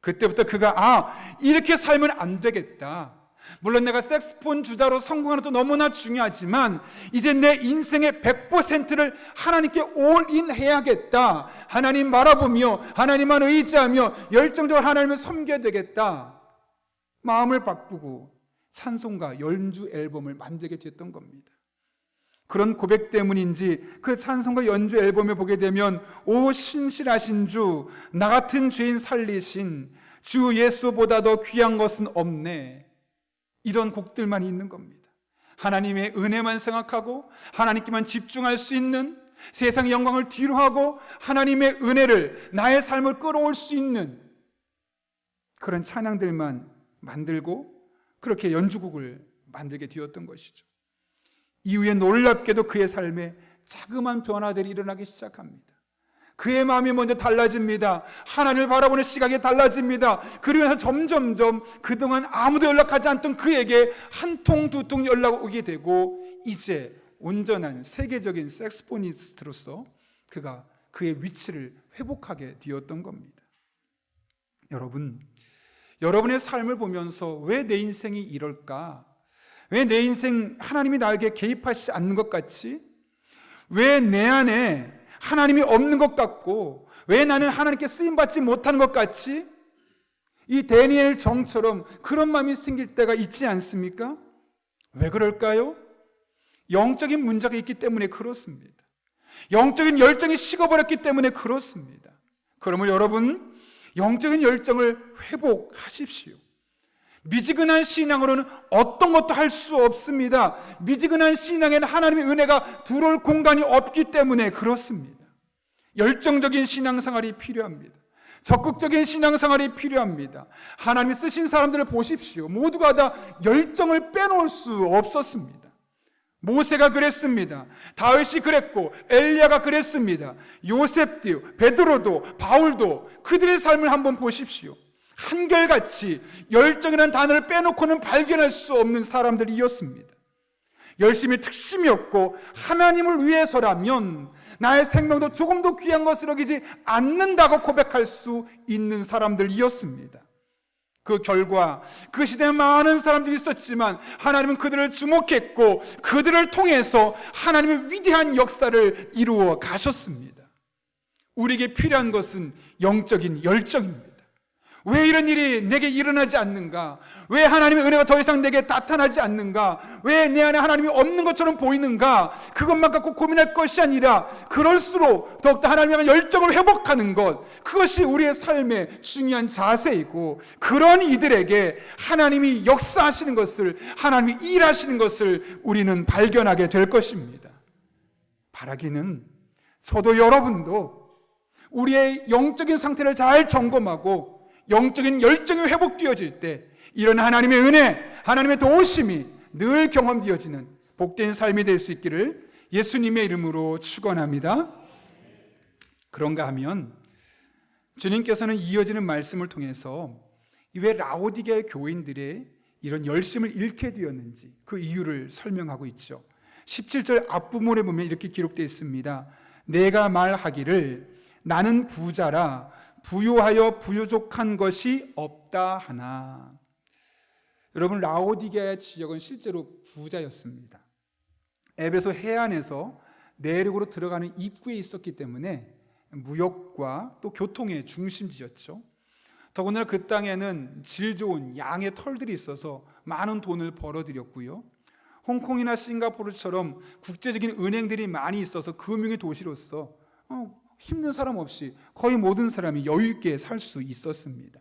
그때부터 그가 이렇게 살면 안 되겠다. 물론 내가 색소폰 주자로 성공하는 것도 너무나 중요하지만 이제 내 인생의 100%를 하나님께 올인 해야겠다. 하나님 바라보며 하나님만 의지하며 열정적으로 하나님을 섬겨야 되겠다. 마음을 바꾸고 찬송가 연주 앨범을 만들게 됐던 겁니다. 그런 고백 때문인지 그 찬송가 연주 앨범에 보게 되면 오 신실하신 주, 나 같은 죄인 살리신 주 예수보다 더 귀한 것은 없네, 이런 곡들만 있는 겁니다. 하나님의 은혜만 생각하고 하나님께만 집중할 수 있는, 세상의 영광을 뒤로 하고 하나님의 은혜를 나의 삶을 끌어올 수 있는 그런 찬양들만 만들고 그렇게 연주곡을 만들게 되었던 것이죠. 이후에 놀랍게도 그의 삶에 자그마한 변화들이 일어나기 시작합니다. 그의 마음이 먼저 달라집니다. 하나님을 바라보는 시각이 달라집니다. 그러면서 점점점 그동안 아무도 연락하지 않던 그에게 한 통 두 통 연락 오게 되고, 이제 온전한 세계적인 색소포니스트로서 그가 그의 위치를 회복하게 되었던 겁니다. 여러분의 삶을 보면서 왜 내 인생이 이럴까? 왜 내 인생 하나님이 나에게 개입하시지 않는 것 같지? 왜 내 안에 하나님이 없는 것 같고 왜 나는 하나님께 쓰임받지 못하는 것 같지? 이 다니엘 정처럼 그런 마음이 생길 때가 있지 않습니까? 왜 그럴까요? 영적인 문제가 있기 때문에 그렇습니다. 영적인 열정이 식어버렸기 때문에 그렇습니다. 그러면 여러분, 영적인 열정을 회복하십시오. 미지근한 신앙으로는 어떤 것도 할 수 없습니다. 미지근한 신앙에는 하나님의 은혜가 들어올 공간이 없기 때문에 그렇습니다. 열정적인 신앙생활이 필요합니다. 적극적인 신앙생활이 필요합니다. 하나님이 쓰신 사람들을 보십시오. 모두가 다 열정을 빼놓을 수 없었습니다. 모세가 그랬습니다. 다윗이 그랬고 엘리야가 그랬습니다. 요셉도, 베드로도, 바울도 그들의 삶을 한번 보십시오. 한결같이 열정이라는 단어를 빼놓고는 발견할 수 없는 사람들이었습니다. 열심히 특심이 없고 하나님을 위해서라면 나의 생명도 조금 더 귀한 것으로 여기지 않는다고 고백할 수 있는 사람들이었습니다. 그 결과 그 시대에 많은 사람들이 있었지만 하나님은 그들을 주목했고 그들을 통해서 하나님의 위대한 역사를 이루어 가셨습니다. 우리에게 필요한 것은 영적인 열정입니다. 왜 이런 일이 내게 일어나지 않는가? 왜 하나님의 은혜가 더 이상 내게 나타나지 않는가? 왜 내 안에 하나님이 없는 것처럼 보이는가? 그것만 갖고 고민할 것이 아니라 그럴수록 더욱더 하나님에 대한 열정을 회복하는 것, 그것이 우리의 삶의 중요한 자세이고, 그런 이들에게 하나님이 역사하시는 것을, 하나님이 일하시는 것을 우리는 발견하게 될 것입니다. 바라기는 저도 여러분도 우리의 영적인 상태를 잘 점검하고 영적인 열정이 회복되어질 때 이런 하나님의 은혜, 하나님의 도우심이 늘 경험되어지는 복된 삶이 될 수 있기를 예수님의 이름으로 축원합니다. 그런가 하면 주님께서는 이어지는 말씀을 통해서 왜 라오디게아 교인들의 이런 열심을 잃게 되었는지 그 이유를 설명하고 있죠. 17절 앞부분에 보면 이렇게 기록되어 있습니다. 내가 말하기를 나는 부자라 부유하여 부족한 것이 없다 하나. 여러분, 라오디게아 지역은 실제로 부자였습니다. 에베소 해안에서 내륙으로 들어가는 입구에 있었기 때문에 무역과 또 교통의 중심지였죠. 더군다나 그 땅에는 질 좋은 양의 털들이 있어서 많은 돈을 벌어들였고요. 홍콩이나 싱가포르처럼 국제적인 은행들이 많이 있어서 금융의 도시로서 힘든 사람 없이 거의 모든 사람이 여유 있게 살 수 있었습니다.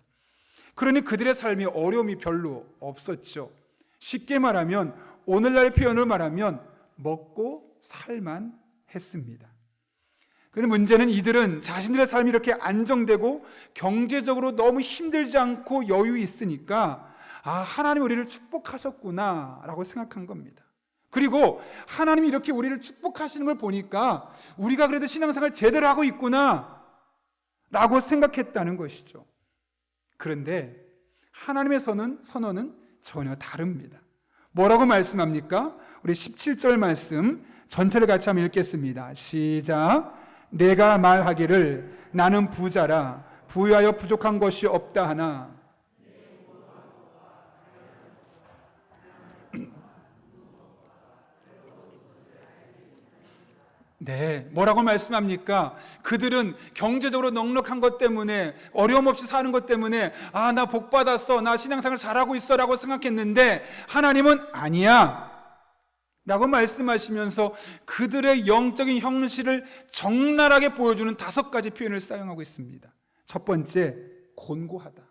그러니 그들의 삶에 어려움이 별로 없었죠. 쉽게 말하면 오늘날 표현을 말하면 먹고 살만 했습니다. 그런데 문제는 이들은 자신들의 삶이 이렇게 안정되고 경제적으로 너무 힘들지 않고 여유 있으니까 하나님 우리를 축복하셨구나 라고 생각한 겁니다. 그리고 하나님이 이렇게 우리를 축복하시는 걸 보니까 우리가 그래도 신앙생활 제대로 하고 있구나 라고 생각했다는 것이죠. 그런데 하나님의 선언은 전혀 다릅니다. 뭐라고 말씀합니까? 우리 17절 말씀 전체를 같이 한번 읽겠습니다. 시작. 내가 말하기를 나는 부자라 부유하여 부족한 것이 없다 하나. 네, 뭐라고 말씀합니까? 그들은 경제적으로 넉넉한 것 때문에, 어려움 없이 사는 것 때문에 나 복 받았어, 나 신앙생활 잘하고 있어 라고 생각했는데 하나님은 아니야 라고 말씀하시면서 그들의 영적인 현실을 적나라하게 보여주는 5가지 표현을 사용하고 있습니다. 첫 번째, 곤고하다.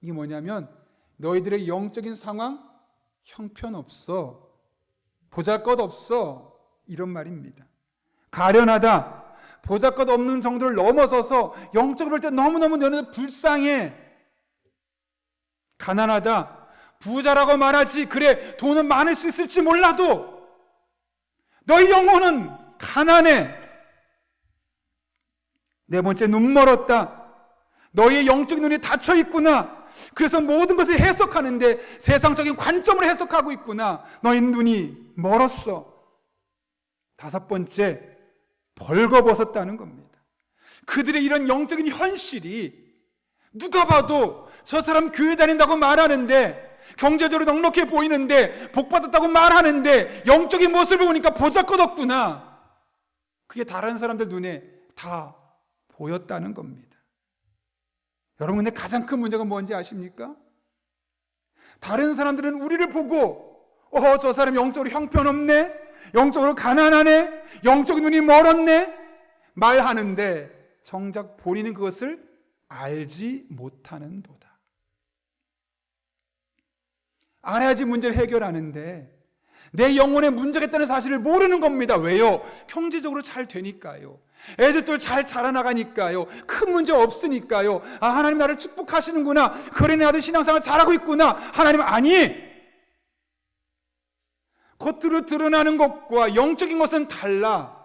이게 뭐냐면 너희들의 영적인 상황 형편없어, 보잘것없어, 이런 말입니다. 가련하다, 보잘것 없는 정도를 넘어서서 영적으로 볼 때 너무너무 너희는 불쌍해. 가난하다, 부자라고 말하지, 그래 돈은 많을 수 있을지 몰라도 너희 영혼은 가난해. 네 번째, 눈 멀었다. 너희의 영적인 눈이 닫혀 있구나. 그래서 모든 것을 해석하는데 세상적인 관점으로 해석하고 있구나. 너희 눈이 멀었어. 5번째, 벌거벗었다는 겁니다. 그들의 이런 영적인 현실이 누가 봐도 저 사람 교회 다닌다고 말하는데, 경제적으로 넉넉해 보이는데, 복받았다고 말하는데 영적인 모습을 보니까 보잘것없구나. 그게 다른 사람들 눈에 다 보였다는 겁니다. 여러분, 근데 가장 큰 문제가 뭔지 아십니까? 다른 사람들은 우리를 보고 저 사람 영적으로 형편없네, 영적으로 가난하네, 영적인 눈이 멀었네 말하는데 정작 본인은 그것을 알지 못하는 도다. 알아야지 문제를 해결하는데 내 영혼에 문제가 있다는 사실을 모르는 겁니다. 왜요? 경제적으로 잘 되니까요. 애들도 잘 자라나가니까요. 큰 문제 없으니까요. 하나님 나를 축복하시는구나, 그래 나도 신앙생활 잘하고 있구나. 하나님 아니, 겉으로 드러나는 것과 영적인 것은 달라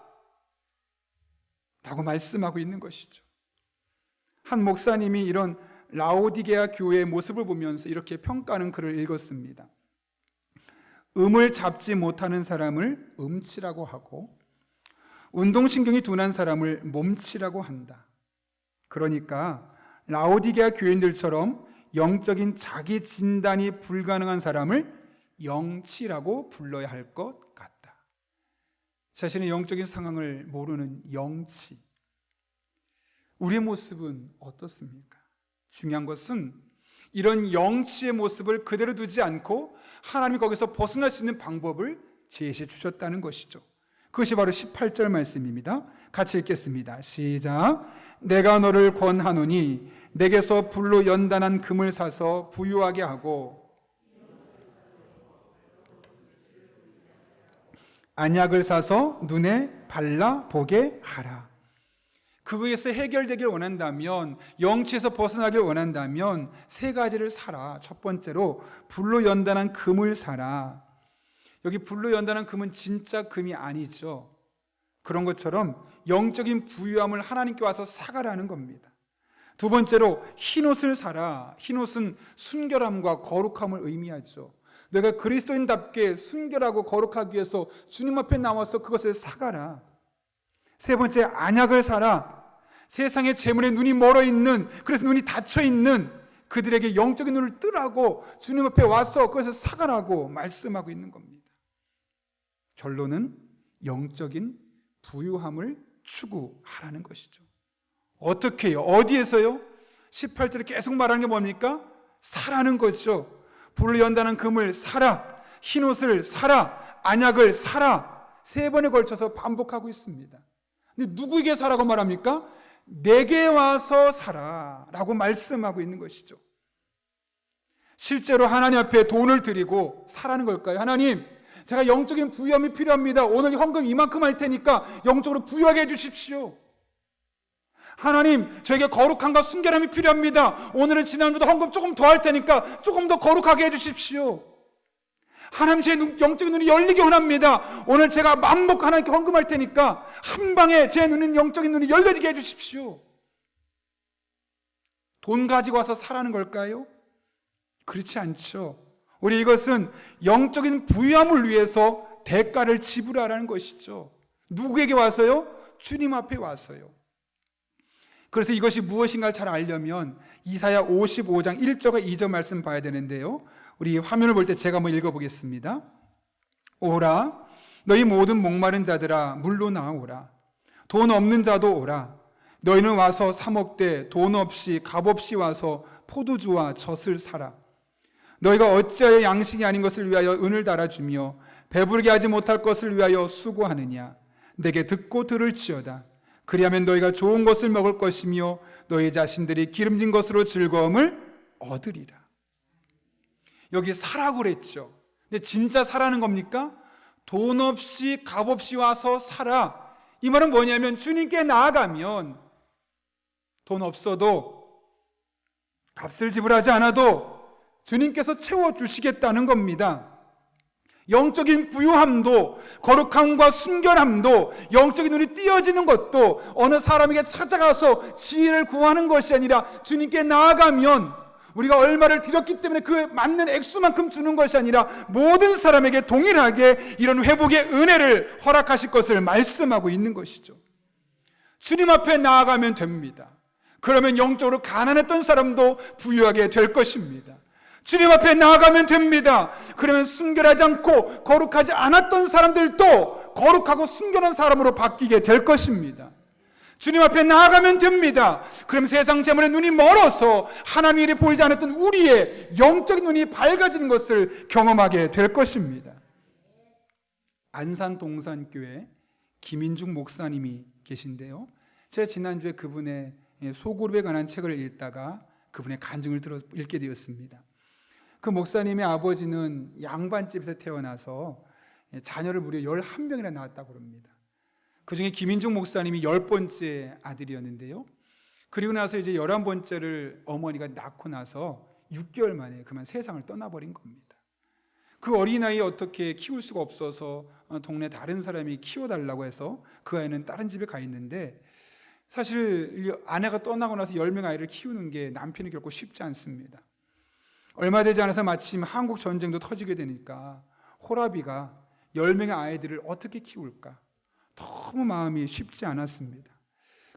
라고 말씀하고 있는 것이죠. 한 목사님이 이런 라오디게아 교회의 모습을 보면서 이렇게 평가하는 글을 읽었습니다. 음을 잡지 못하는 사람을 음치라고 하고 운동신경이 둔한 사람을 몸치라고 한다. 그러니까 라오디게아 교인들처럼 영적인 자기 진단이 불가능한 사람을 영치라고 불러야 할 것 같다. 자신의 영적인 상황을 모르는 영치. 우리의 모습은 어떻습니까? 중요한 것은 이런 영치의 모습을 그대로 두지 않고 하나님이 거기서 벗어날 수 있는 방법을 제시해 주셨다는 것이죠. 그것이 바로 18절 말씀입니다. 같이 읽겠습니다. 시작. 내가 너를 권하노니 내게서 불로 연단한 금을 사서 부유하게 하고 안약을 사서 눈에 발라 보게 하라. 그것에서 해결되길 원한다면, 영치에서 벗어나길 원한다면 세 가지를 사라. 첫 번째로 불로 연단한 금을 사라. 여기 불로 연단한 금은 진짜 금이 아니죠. 그런 것처럼 영적인 부유함을 하나님께 와서 사가라는 겁니다. 두 번째로 흰옷을 사라. 흰옷은 순결함과 거룩함을 의미하죠. 내가 그리스도인답게 순결하고 거룩하기 위해서 주님 앞에 나와서 그것을 사가라. 세 번째, 안약을 사라. 세상의 재물에 눈이 멀어 있는, 그래서 눈이 닫혀 있는 그들에게 영적인 눈을 뜨라고 주님 앞에 와서 그것을 사가라고 말씀하고 있는 겁니다. 결론은 영적인 부유함을 추구하라는 것이죠. 어떻게 해요? 어디에서요? 18절에 계속 말하는 게 뭡니까? 사라는 거죠. 불로 연단한 금을 사라, 흰옷을 사라, 안약을 사라. 세 번에 걸쳐서 반복하고 있습니다. 근데 누구에게 사라고 말합니까? 내게 와서 사라 라고 말씀하고 있는 것이죠. 실제로 하나님 앞에 돈을 드리고 사라는 걸까요? 하나님, 제가 영적인 부유함이 필요합니다. 오늘 헌금 이만큼 할 테니까 영적으로 부유하게 해주십시오. 하나님, 저에게 거룩함과 순결함이 필요합니다. 오늘은 지난주보다 헌금 조금 더 할 테니까 조금 더 거룩하게 해주십시오. 하나님, 제 영적인 눈이 열리기 원합니다. 오늘 제가 마음 먹고 하나님께 헌금할 테니까 한 방에 제 눈은 영적인 눈이 열려지게 해주십시오. 돈 가지고 와서 사라는 걸까요? 그렇지 않죠. 우리 이것은 영적인 부유함을 위해서 대가를 지불하라는 것이죠. 누구에게 와서요? 주님 앞에 와서요. 그래서 이것이 무엇인가를 잘 알려면 이사야 55장 1절과 2절 말씀 봐야 되는데요. 우리 화면을 볼 때 제가 한번 읽어보겠습니다. 오라, 너희 모든 목마른 자들아 물로 나오라. 돈 없는 자도 오라. 너희는 와서 사 먹되 돈 없이 값 없이 와서 포도주와 젖을 사라. 너희가 어찌하여 양식이 아닌 것을 위하여 은을 달아주며 배부르게 하지 못할 것을 위하여 수고하느냐. 내게 듣고 들을지어다. 그리하면 너희가 좋은 것을 먹을 것이며 너희 자신들이 기름진 것으로 즐거움을 얻으리라. 여기 사라고 그랬죠. 근데 진짜 사라는 겁니까? 돈 없이 값 없이 와서 사라. 이 말은 뭐냐면 주님께 나아가면 돈 없어도 값을 지불하지 않아도 주님께서 채워주시겠다는 겁니다. 영적인 부유함도 거룩함과 순결함도 영적인 눈이 띄어지는 것도 어느 사람에게 찾아가서 지혜를 구하는 것이 아니라 주님께 나아가면 우리가 얼마를 드렸기 때문에 그 맞는 액수만큼 주는 것이 아니라 모든 사람에게 동일하게 이런 회복의 은혜를 허락하실 것을 말씀하고 있는 것이죠. 주님 앞에 나아가면 됩니다. 그러면 영적으로 가난했던 사람도 부유하게 될 것입니다. 주님 앞에 나아가면 됩니다. 그러면 순결하지 않고 거룩하지 않았던 사람들도 거룩하고 순결한 사람으로 바뀌게 될 것입니다. 주님 앞에 나아가면 됩니다. 그럼 세상 재물에 눈이 멀어서 하나님의 일이 보이지 않았던 우리의 영적인 눈이 밝아지는 것을 경험하게 될 것입니다. 안산 동산교회 김인중 목사님이 계신데요. 제가 지난주에 그분의 소그룹에 관한 책을 읽다가 그분의 간증을 읽게 되었습니다. 그 목사님의 아버지는 양반집에서 태어나서 자녀를 무려 11명이나 낳았다고 합니다. 그 중에 김인중 목사님이 10번째 아들이었는데요. 그리고 나서 이제 11번째를 어머니가 낳고 나서 6개월 만에 그만 세상을 떠나버린 겁니다. 그 어린아이 어떻게 키울 수가 없어서 동네 다른 사람이 키워달라고 해서 그 아이는 다른 집에 가 있는데, 사실 아내가 떠나고 나서 10명 아이를 키우는 게 남편이 결코 쉽지 않습니다. 얼마 되지 않아서 마침 한국 전쟁도 터지게 되니까 호라비가 10명의 아이들을 어떻게 키울까 너무 마음이 쉽지 않았습니다.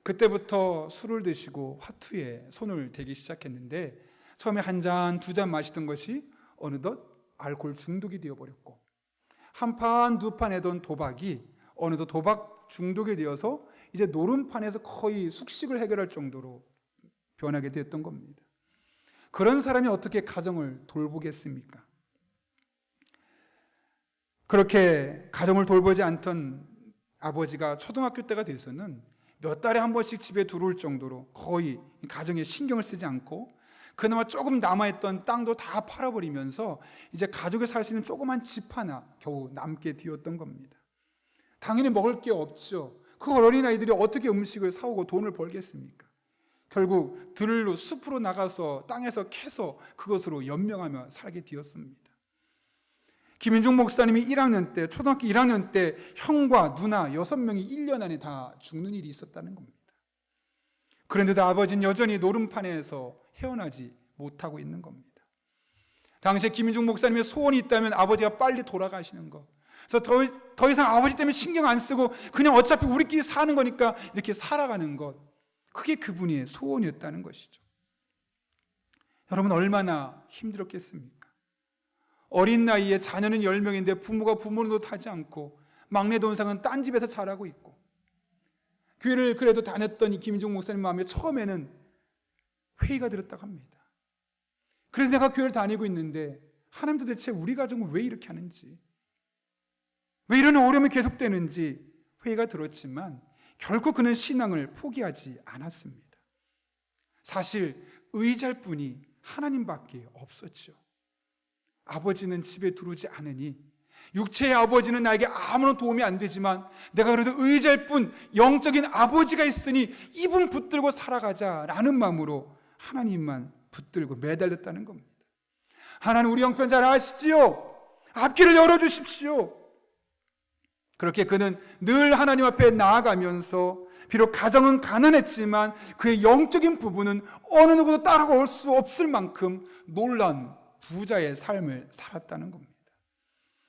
그때부터 술을 드시고 화투에 손을 대기 시작했는데, 처음에 한 잔, 두 잔 마시던 것이 어느덧 알코올 중독이 되어버렸고, 한 판, 두 판 해던 도박이 어느덧 도박 중독이 되어서 이제 노름판에서 거의 숙식을 해결할 정도로 변하게 되었던 겁니다. 그런 사람이 어떻게 가정을 돌보겠습니까? 그렇게 가정을 돌보지 않던 아버지가 초등학교 때가 돼서는 몇 달에 한 번씩 집에 들어올 정도로 거의 가정에 신경을 쓰지 않고 그나마 조금 남아있던 땅도 다 팔아버리면서 이제 가족이 살 수 있는 조그만 집 하나 겨우 남게 되었던 겁니다. 당연히 먹을 게 없죠. 그 어린아이들이 어떻게 음식을 사오고 돈을 벌겠습니까? 결국 들로 숲으로 나가서 땅에서 캐서 그것으로 연명하며 살게 되었습니다. 김인중 목사님이 1학년 때, 초등학교 1학년 때 형과 누나 6명이 1년 안에 다 죽는 일이 있었다는 겁니다. 그런데도 아버지는 여전히 노름판에서 헤어나지 못하고 있는 겁니다. 당시에 김인중 목사님의 소원이 있다면 아버지가 빨리 돌아가시는 것. 그래서 더 이상 아버지 때문에 신경 안 쓰고 그냥 어차피 우리끼리 사는 거니까 이렇게 살아가는 것. 그게 그분의 소원이었다는 것이죠. 여러분 얼마나 힘들었겠습니까? 어린 나이에 자녀는 10명인데 부모가 부모는 못하지 않고 막내 동생은 딴 집에서 자라고 있고 교회를 그래도 다녔던 이 김인중 목사님 마음에 처음에는 회의가 들었다고 합니다. 그래서 내가 교회를 다니고 있는데 하나님 도대체 우리 가정은 왜 이렇게 하는지, 왜 이런 어려움이 계속되는지 회의가 들었지만 결코 그는 신앙을 포기하지 않았습니다. 사실 의지할 분이 하나님밖에 없었죠. 아버지는 집에 들어오지 않으니 육체의 아버지는 나에게 아무런 도움이 안 되지만 내가 그래도 의지할 뿐 영적인 아버지가 있으니 이분 붙들고 살아가자라는 마음으로 하나님만 붙들고 매달렸다는 겁니다. 하나님 우리 형편 잘 아시지요? 앞길을 열어주십시오. 그렇게 그는 늘 하나님 앞에 나아가면서 비록 가정은 가난했지만 그의 영적인 부분은 어느 누구도 따라올 수 없을 만큼 놀라운 부자의 삶을 살았다는 겁니다.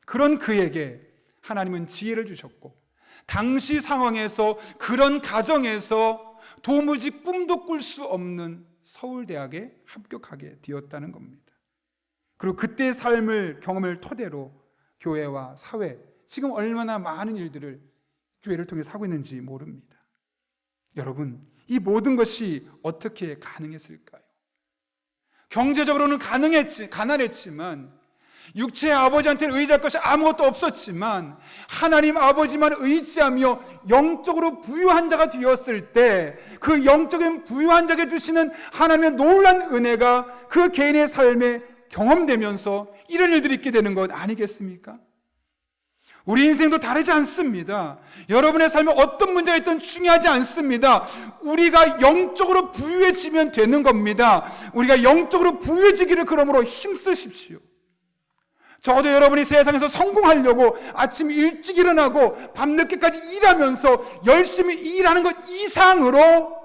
그런 그에게 하나님은 지혜를 주셨고 당시 상황에서 그런 가정에서 도무지 꿈도 꿀 수 없는 서울대학에 합격하게 되었다는 겁니다. 그리고 그때의 삶을 경험을 토대로 교회와 사회, 지금 얼마나 많은 일들을 교회를 통해서 하고 있는지 모릅니다. 여러분, 이 모든 것이 어떻게 가능했을까요? 경제적으로는 가난했지만 육체의 아버지한테는 의지할 것이 아무것도 없었지만 하나님 아버지만 의지하며 영적으로 부유한 자가 되었을 때 그 영적인 부유한 자에게 주시는 하나님의 놀라운 은혜가 그 개인의 삶에 경험되면서 이런 일들이 있게 되는 것 아니겠습니까? 우리 인생도 다르지 않습니다. 여러분의 삶에 어떤 문제가 있든 중요하지 않습니다. 우리가 영적으로 부유해지면 되는 겁니다. 우리가 영적으로 부유해지기를 그러므로 힘쓰십시오. 적어도 여러분이 세상에서 성공하려고 아침 일찍 일어나고 밤늦게까지 일하면서 열심히 일하는 것 이상으로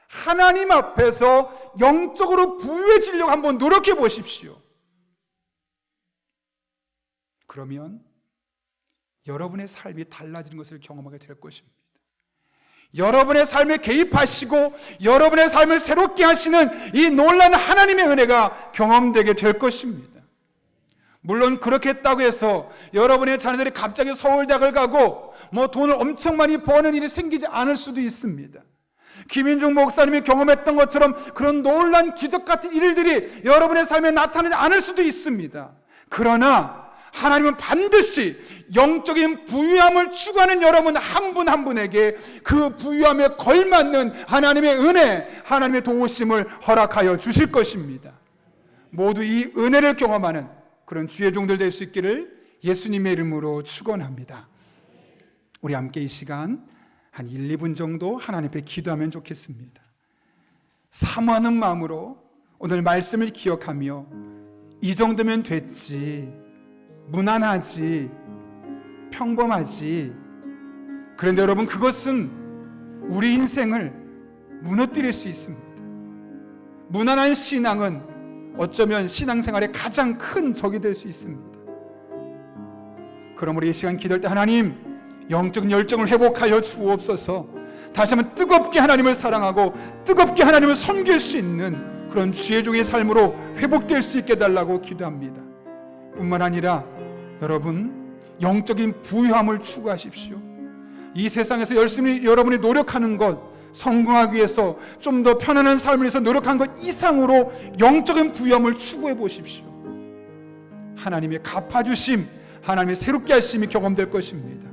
하나님 앞에서 영적으로 부유해지려고 한번 노력해 보십시오. 그러면 여러분의 삶이 달라지는 것을 경험하게 될 것입니다. 여러분의 삶에 개입하시고 여러분의 삶을 새롭게 하시는 이 놀라운 하나님의 은혜가 경험되게 될 것입니다. 물론 그렇게 했다고 해서 여러분의 자녀들이 갑자기 서울대학을 가고 돈을 엄청 많이 버는 일이 생기지 않을 수도 있습니다. 김인중 목사님이 경험했던 것처럼 그런 놀라운 기적 같은 일들이 여러분의 삶에 나타나지 않을 수도 있습니다. 그러나 하나님은 반드시 영적인 부유함을 추구하는 여러분 한 분 한 분에게 그 부유함에 걸맞는 하나님의 은혜, 하나님의 도우심을 허락하여 주실 것입니다. 모두 이 은혜를 경험하는 그런 주의 종들 될 수 있기를 예수님의 이름으로 축원합니다. 우리 함께 이 시간 한 1, 2분 정도 하나님 앞에 기도하면 좋겠습니다. 사모하는 마음으로 오늘 말씀을 기억하며 이 정도면 됐지, 무난하지, 평범하지. 그런데 여러분, 그것은 우리 인생을 무너뜨릴 수 있습니다. 무난한 신앙은 어쩌면 신앙생활의 가장 큰 적이 될 수 있습니다. 그러므로 이 시간 기도할 때 하나님, 영적 열정을 회복하여 주옵소서. 다시 한번 뜨겁게 하나님을 사랑하고 뜨겁게 하나님을 섬길 수 있는 그런 주의 종의 삶으로 회복될 수 있게 해달라고 기도합니다. 뿐만 아니라 여러분, 영적인 부유함을 추구하십시오. 이 세상에서 열심히 여러분이 노력하는 것, 성공하기 위해서 좀 더 편안한 삶을 위해서 노력한 것 이상으로 영적인 부유함을 추구해 보십시오. 하나님의 갚아주심, 하나님의 새롭게 하심이 경험될 것입니다.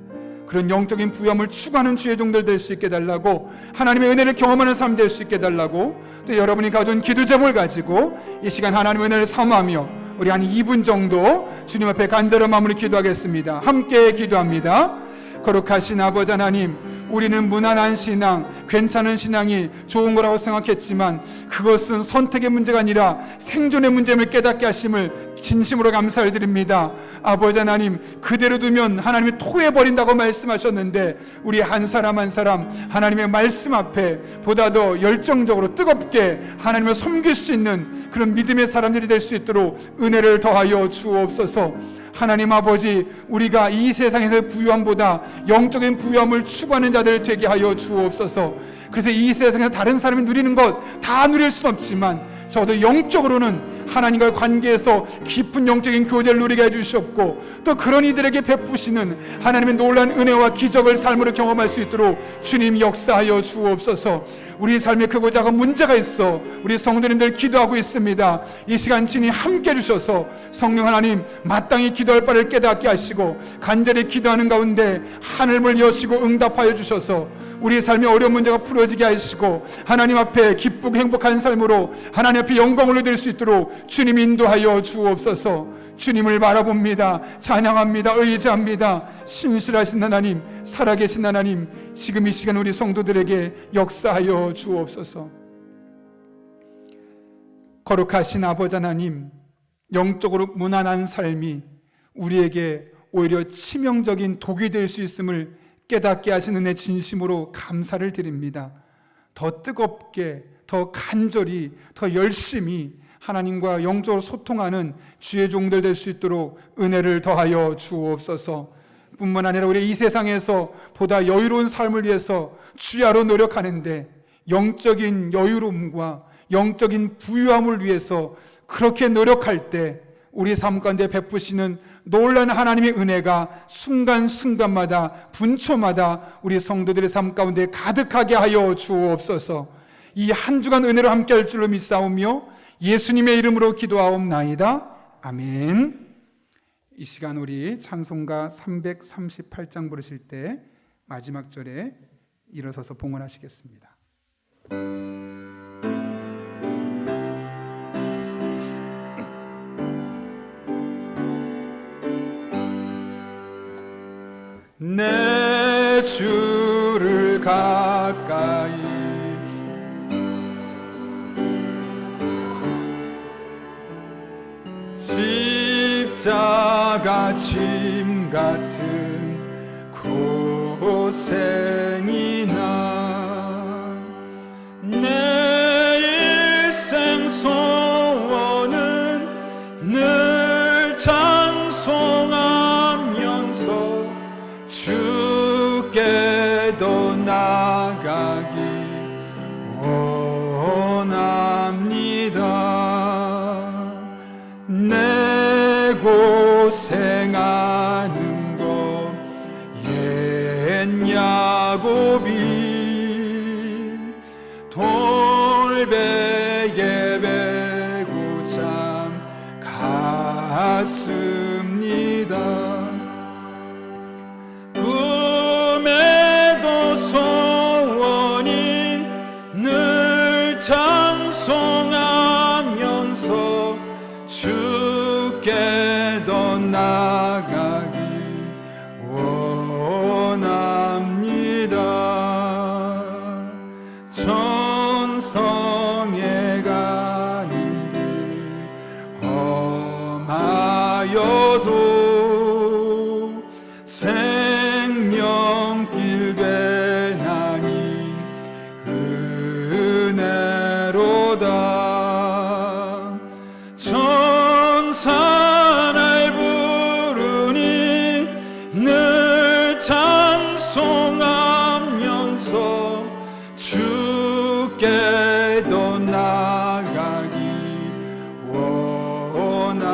그런 영적인 부유함을 추구하는 주의 종들 될 수 있게 달라고, 하나님의 은혜를 경험하는 삶 될 수 있게 달라고, 또 여러분이 가져온 기도 제목을 가지고 이 시간 하나님의 은혜를 사모하며 우리 한 2분 정도 주님 앞에 간절한 마음으로 기도하겠습니다. 함께 기도합니다. 거룩하신 아버지 하나님, 우리는 무난한 신앙, 괜찮은 신앙이 좋은 거라고 생각했지만 그것은 선택의 문제가 아니라 생존의 문제임을 깨닫게 하심을 진심으로 감사를 드립니다. 아버지 하나님, 그대로 두면 하나님이 토해버린다고 말씀하셨는데 우리 한 사람 한 사람 하나님의 말씀 앞에 보다 더 열정적으로 뜨겁게 하나님을 섬길 수 있는 그런 믿음의 사람들이 될 수 있도록 은혜를 더하여 주옵소서. 하나님 아버지, 우리가 이 세상에서의 부유함보다 영적인 부유함을 추구하는 자들 되게 하여 주옵소서. 그래서 이 세상에서 다른 사람이 누리는 것 다 누릴 순 없지만 저도 영적으로는 하나님과의 관계에서 깊은 영적인 교제를 누리게 해주시옵고, 또 그런 이들에게 베푸시는 하나님의 놀라운 은혜와 기적을 삶으로 경험할 수 있도록 주님 역사하여 주옵소서. 우리 삶에 크고 작은 문제가 있어 우리 성도님들 기도하고 있습니다. 이 시간 주님 함께 해주셔서 성령 하나님 마땅히 기도할 바를 깨닫게 하시고 간절히 기도하는 가운데 하늘을 여시고 응답하여 주셔서 우리의 삶의 어려운 문제가 풀어지게 하시고 하나님 앞에 기쁘고 행복한 삶으로 하나님 앞에 영광을 얻을 수 있도록 주님 인도하여 주옵소서. 주님을 바라봅니다. 찬양합니다. 의지합니다. 신실하신 하나님, 살아계신 하나님, 지금 이 시간 우리 성도들에게 역사하여 주옵소서. 거룩하신 아버지 하나님, 영적으로 무난한 삶이 우리에게 오히려 치명적인 독이 될 수 있음을 깨닫게 하시는 은혜 진심으로 감사를 드립니다. 더 뜨겁게, 더 간절히, 더 열심히 하나님과 영적으로 소통하는 주의 종들 될 수 있도록 은혜를 더하여 주옵소서. 뿐만 아니라 우리 이 세상에서 보다 여유로운 삶을 위해서 주야로 노력하는데 영적인 여유로움과 영적인 부유함을 위해서 그렇게 노력할 때 우리 삶 가운데 베푸시는 놀라운 하나님의 은혜가 순간순간마다 분초마다 우리 성도들의 삶 가운데 가득하게 하여 주옵소서. 이 한 주간 은혜로 함께할 줄로 믿사오며 예수님의 이름으로 기도하옵나이다. 아멘. 이 시간 우리 찬송가 338장 부르실 때 마지막 절에 일어서서 봉헌하시겠습니다. 내 주를 가까이 십자가 짐 같은 고생이나 내 일생 소원은 늘 찬송하면서 주께도 나가기 원합니다. 내 고생하는 것 옛 야곱이 돌베개 베고 참 갔습니다. 꿈에도 소원이 늘 찬송하면서 주께도 나가기 원합니다. 천성에 가는 길 험하여도 생명길 되나니 은혜로다. 천사 날 부르니 늘 찬송하면서 주께도 나가기 원합니다.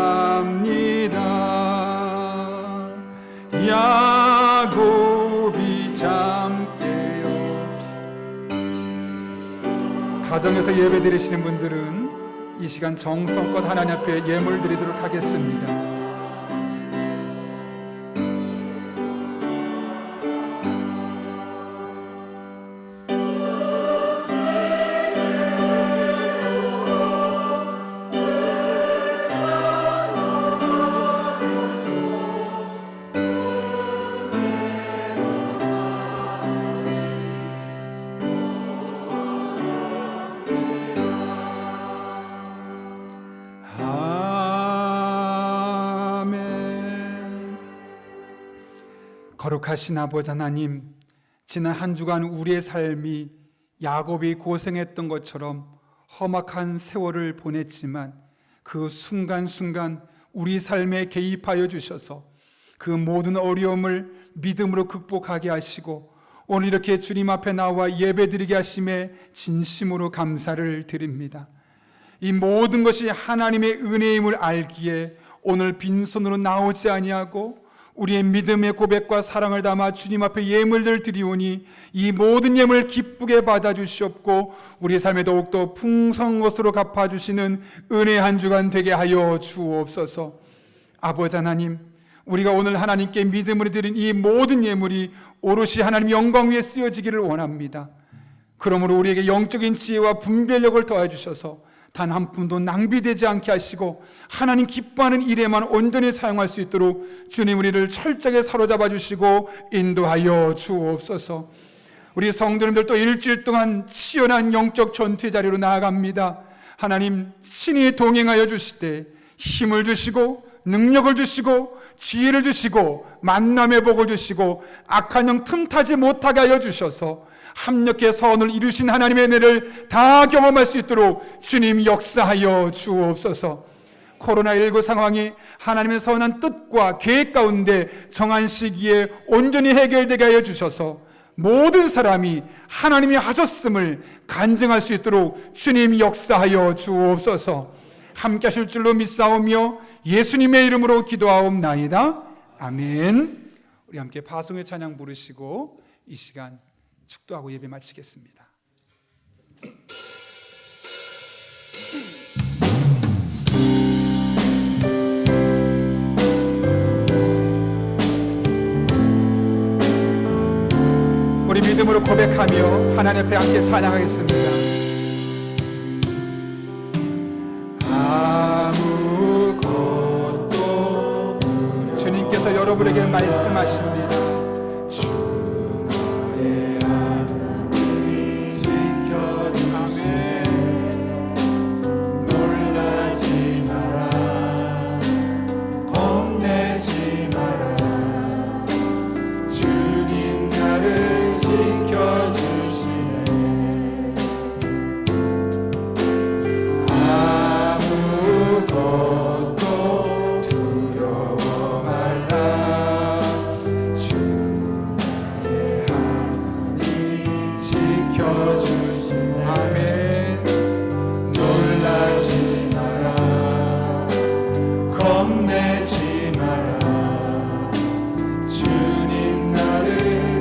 야곱이 잠 깨어 가정에서 예배 드리시는 분들은 이 시간 정성껏 하나님 앞에 예물 드리도록 하겠습니다. 거룩하신 아버지 하나님, 지난 한 주간 우리의 삶이 야곱이 고생했던 것처럼 험악한 세월을 보냈지만 그 순간순간 우리 삶에 개입하여 주셔서 그 모든 어려움을 믿음으로 극복하게 하시고 오늘 이렇게 주님 앞에 나와 예배드리게 하심에 진심으로 감사를 드립니다. 이 모든 것이 하나님의 은혜임을 알기에 오늘 빈손으로 나오지 아니하고 우리의 믿음의 고백과 사랑을 담아 주님 앞에 예물을 드리오니 이 모든 예물 기쁘게 받아주시옵고 우리의 삶에 더욱더 풍성한 것으로 갚아주시는 은혜 한 주간 되게 하여 주옵소서. 아버지 하나님, 우리가 오늘 하나님께 믿음으로 드린 이 모든 예물이 오롯이 하나님 영광 위에 쓰여지기를 원합니다. 그러므로 우리에게 영적인 지혜와 분별력을 더해 주셔서 단 한 푼도 낭비되지 않게 하시고 하나님 기뻐하는 일에만 온전히 사용할 수 있도록 주님 우리를 철저하게 사로잡아 주시고 인도하여 주옵소서. 우리 성도님들 또 일주일 동안 치열한 영적 전투의 자리로 나아갑니다. 하나님 친히 동행하여 주시되 힘을 주시고 능력을 주시고 지혜를 주시고 만남의 복을 주시고 악한 영 틈타지 못하게 하여 주셔서 합력해 선을 이루신 하나님의 은혜를 다 경험할 수 있도록 주님 역사하여 주옵소서. 코로나19 상황이 하나님의 선한 뜻과 계획 가운데 정한 시기에 온전히 해결되게 하여 주셔서 모든 사람이 하나님이 하셨음을 간증할 수 있도록 주님 역사하여 주옵소서. 함께 하실 줄로 믿사오며 예수님의 이름으로 기도하옵나이다. 아멘. 우리 함께 파송의 찬양 부르시고 이 시간 축도하고 예배 마치겠습니다. 우리 믿음으로 고백하며 하나님 앞에 함께 찬양하겠습니다. 아무것도 주님께서 여러분에게 말씀하십니다.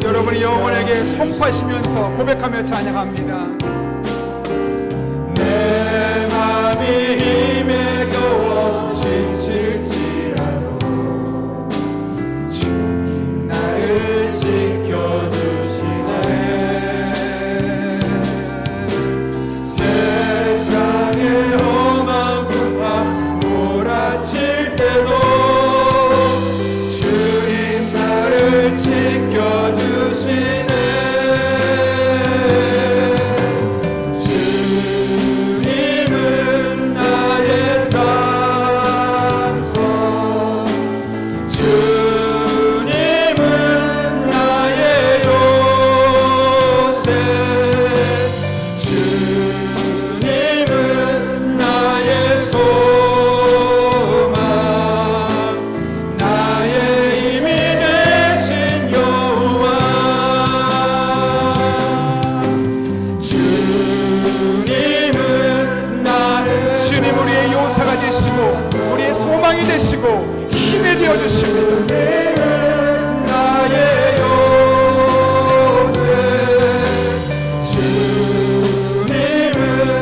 여러분이 영혼에게 선포하시면서 고백하며 찬양합니다. 내 맘이 힘에 겨워 지칠지라도 주님 나를 지켜주시네. 세상의 험한 풍파 몰아칠 때도 주님 나를 지켜주시네. 주님은 나의 산성, 주님은 나의 요새, 주님은 나의 소망, 나의 힘이 되신 여호와. 주님은 나를, 주님 우리의 요사가 되시고 우리의 소망이 되시고 힘이 되어주십니다. 나의 요새, 주님은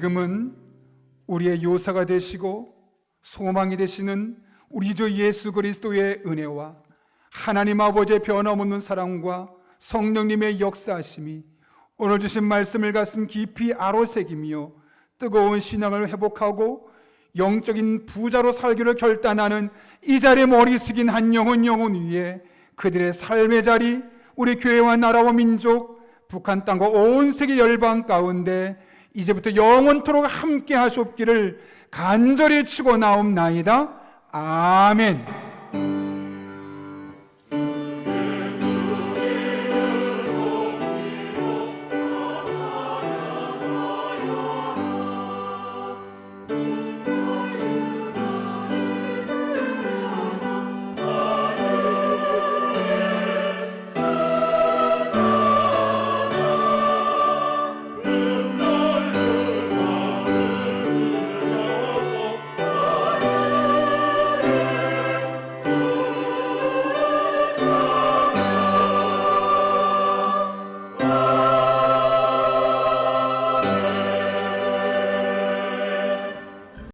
지금은 우리의 요사가 되시고 소망이 되시는 우리 주 예수 그리스도의 은혜와 하나님 아버지의 변함없는 사랑과 성령님의 역사하심이 오늘 주신 말씀을 가슴 깊이 아로새기며 뜨거운 신앙을 회복하고 영적인 부자로 살기를 결단하는 이 자리에 머리 숙인 한 영혼 위에 그들의 삶의 자리, 우리 교회와 나라와 민족, 북한 땅과 온 세계 열방 가운데 이제부터 영원토록 함께 하시옵기를 간절히 축원하옵나이다. 아멘.